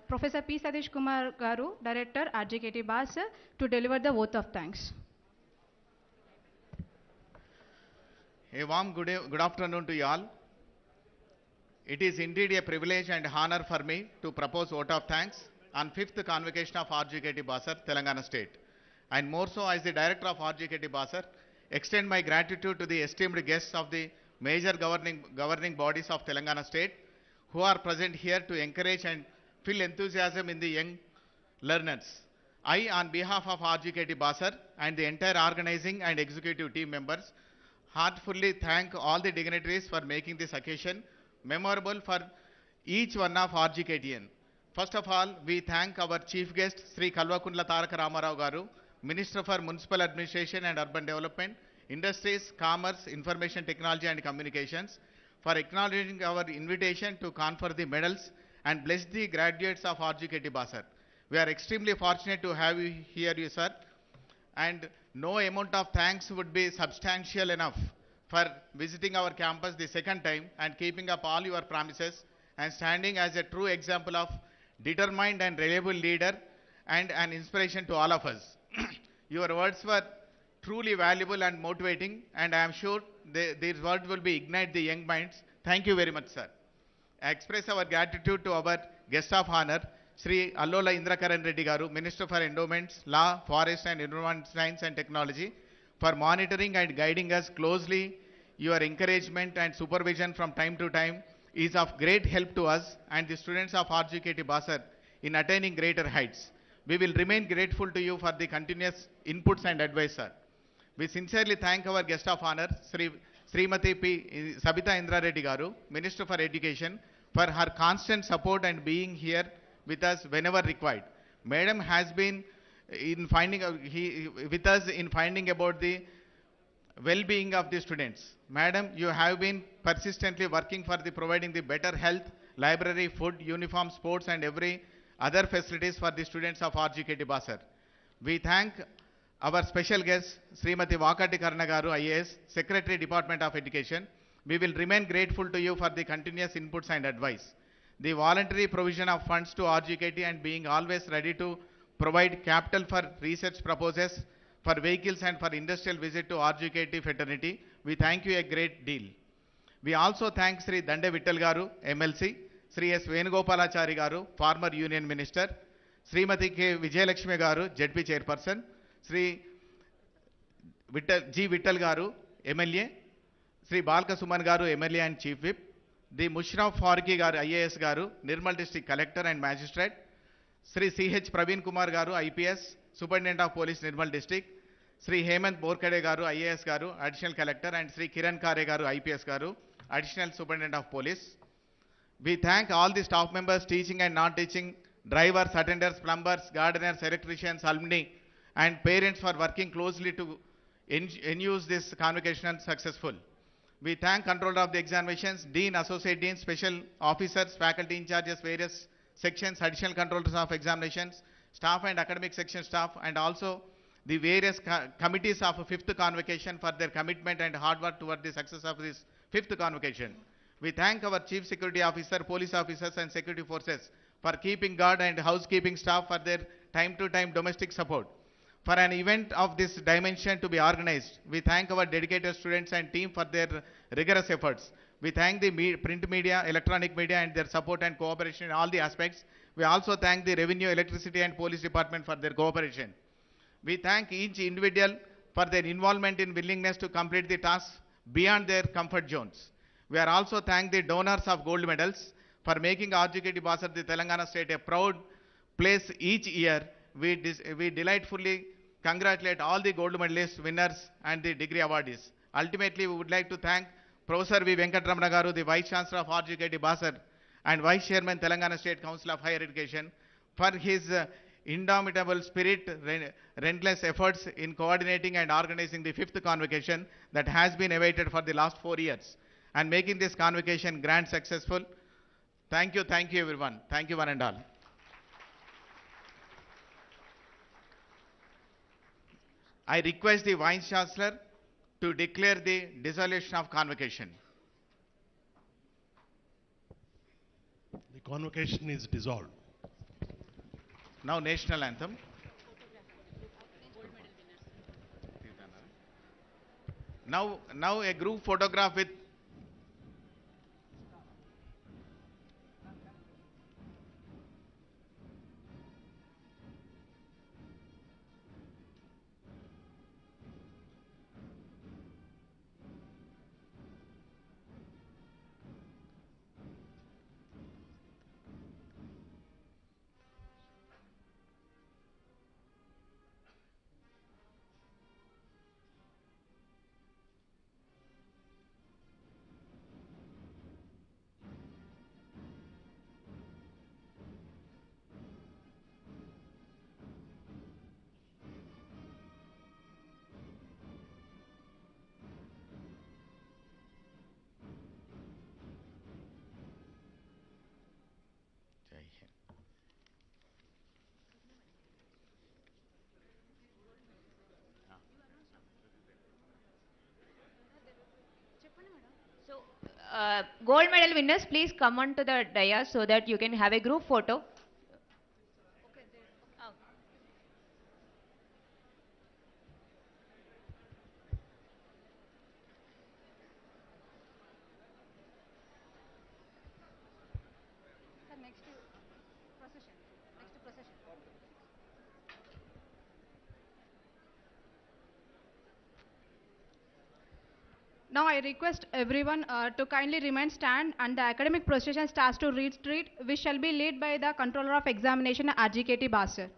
Professor P. Satish Kumar Garu, Director, RGKT Basar, to deliver the vote of thanks. A warm good afternoon to you all. It is indeed a privilege and honor for me to propose vote of thanks on 5th Convocation of RGUKT Basar, Telangana State. And more so, as the Director of RGUKT Basar, extend my gratitude to the esteemed guests of the major governing bodies of Telangana State who are present here to encourage and fill enthusiasm in the young learners. I, on behalf of RGUKT Basar and the entire organizing and executive team members, heartfully thank all the dignitaries for making this occasion memorable for each one of RGKTN. First of all, we thank our chief guest, Sri Kalvakundla Taraka Ramarao Garu, Minister for Municipal Administration and Urban Development, Industries, Commerce, Information Technology and Communications, for acknowledging our invitation to confer the medals and bless the graduates of RGKT Basar. We are extremely fortunate to have you here, sir, and no amount of thanks would be substantial enough for visiting our campus the second time and keeping up all your promises and standing as a true example of determined and reliable leader and an inspiration to all of us. Your words were truly valuable and motivating, and I am sure these words will be ignite the young minds. Thank you very much, sir. I express our gratitude to our guest of honor, Sri Allola Indrakaran Reddy Garu, Minister for Endowments, Law, Forest and Environment Science and Technology, for monitoring and guiding us closely. Your encouragement and supervision from time to time is of great help to us and the students of RGKT Basar in attaining greater heights. We will remain grateful to you for the continuous inputs and advice, sir. We sincerely thank our guest of honor, Srimati P. Sabita Indra Reddy Garu, Minister for Education, for her constant support and being here with us whenever required. Madam has been with us in finding about the well-being of the students. Madam, you have been persistently working for providing the better health, library, food, uniform, sports and every other facilities for the students of RGKT Basar. We thank our special guest, Srimati Vakati Karnagaru, IAS, Secretary, Department of Education. We will remain grateful to you for the continuous inputs and advice. The voluntary provision of funds to RGKT and being always ready to provide capital for research proposals, for vehicles and for industrial visit to RGKT fraternity. We thank you a great deal. We also thank Sri Dande Vittal Garu, MLC, Sri S. Venugopalachari Garu, former Union Minister, Srimati K. Vijayalakshmi Garu, ZP Chairperson, Sri G. Vittal Garu, MLA, Sri Balka Suman Garu, MLA and Chief Whip, the Mushraf Farki Garu, IAS Garu, Nirmal District Collector and Magistrate, Sri C.H. Praveen Kumar Garu, IPS, Superintendent of Police, Nirmal District, Sri Hemant Borkade Garu, IAS Garu, Additional Collector, and Sri Kiran Kare Garu, IPS Garu, Additional Superintendent of Police. We thank all the staff members, teaching and non-teaching, drivers, attenders, plumbers, gardeners, electricians, alumni, and parents for working closely to ensure this convocation successful. We thank Controller of the Examinations, Dean, Associate Dean, Special Officers, Faculty in charges, various sections, Additional Controllers of Examinations, staff and academic section staff, and also the various committees of 5th Convocation for their commitment and hard work toward the success of this 5th Convocation. We thank our Chief Security Officer, police officers and security forces for keeping guard and housekeeping staff for their time-to-time domestic support. For an event of this dimension to be organized, we thank our dedicated students and team for their rigorous efforts. We thank the print media, electronic media and their support and cooperation in all the aspects. We also thank the Revenue, Electricity and Police Department for their cooperation. We thank each individual for their involvement in willingness to complete the task beyond their comfort zones. We are also thank the donors of gold medals for making RGKT Basar, the Telangana State, a proud place each year. We delightfully congratulate all the gold medalist winners and the degree awardees. Ultimately, we would like to thank Professor V. Venkatramana Garu, the Vice Chancellor of RGKT Basar and Vice Chairman, Telangana State Council of Higher Education, for his indomitable spirit, relentless efforts in coordinating and organizing the 5th Convocation that has been awaited for the last 4 years and making this convocation grand successful. Thank you everyone. Thank you one and all. I request the Vice Chancellor to declare the dissolution of convocation. The convocation is dissolved. Now national anthem. Now a group photograph with So, gold medal winners, please come on to the dais so that you can have a group photo. Now I request everyone to kindly remain stand and the academic procession starts to retreat, which shall be led by the controller of examination RGKT Basar.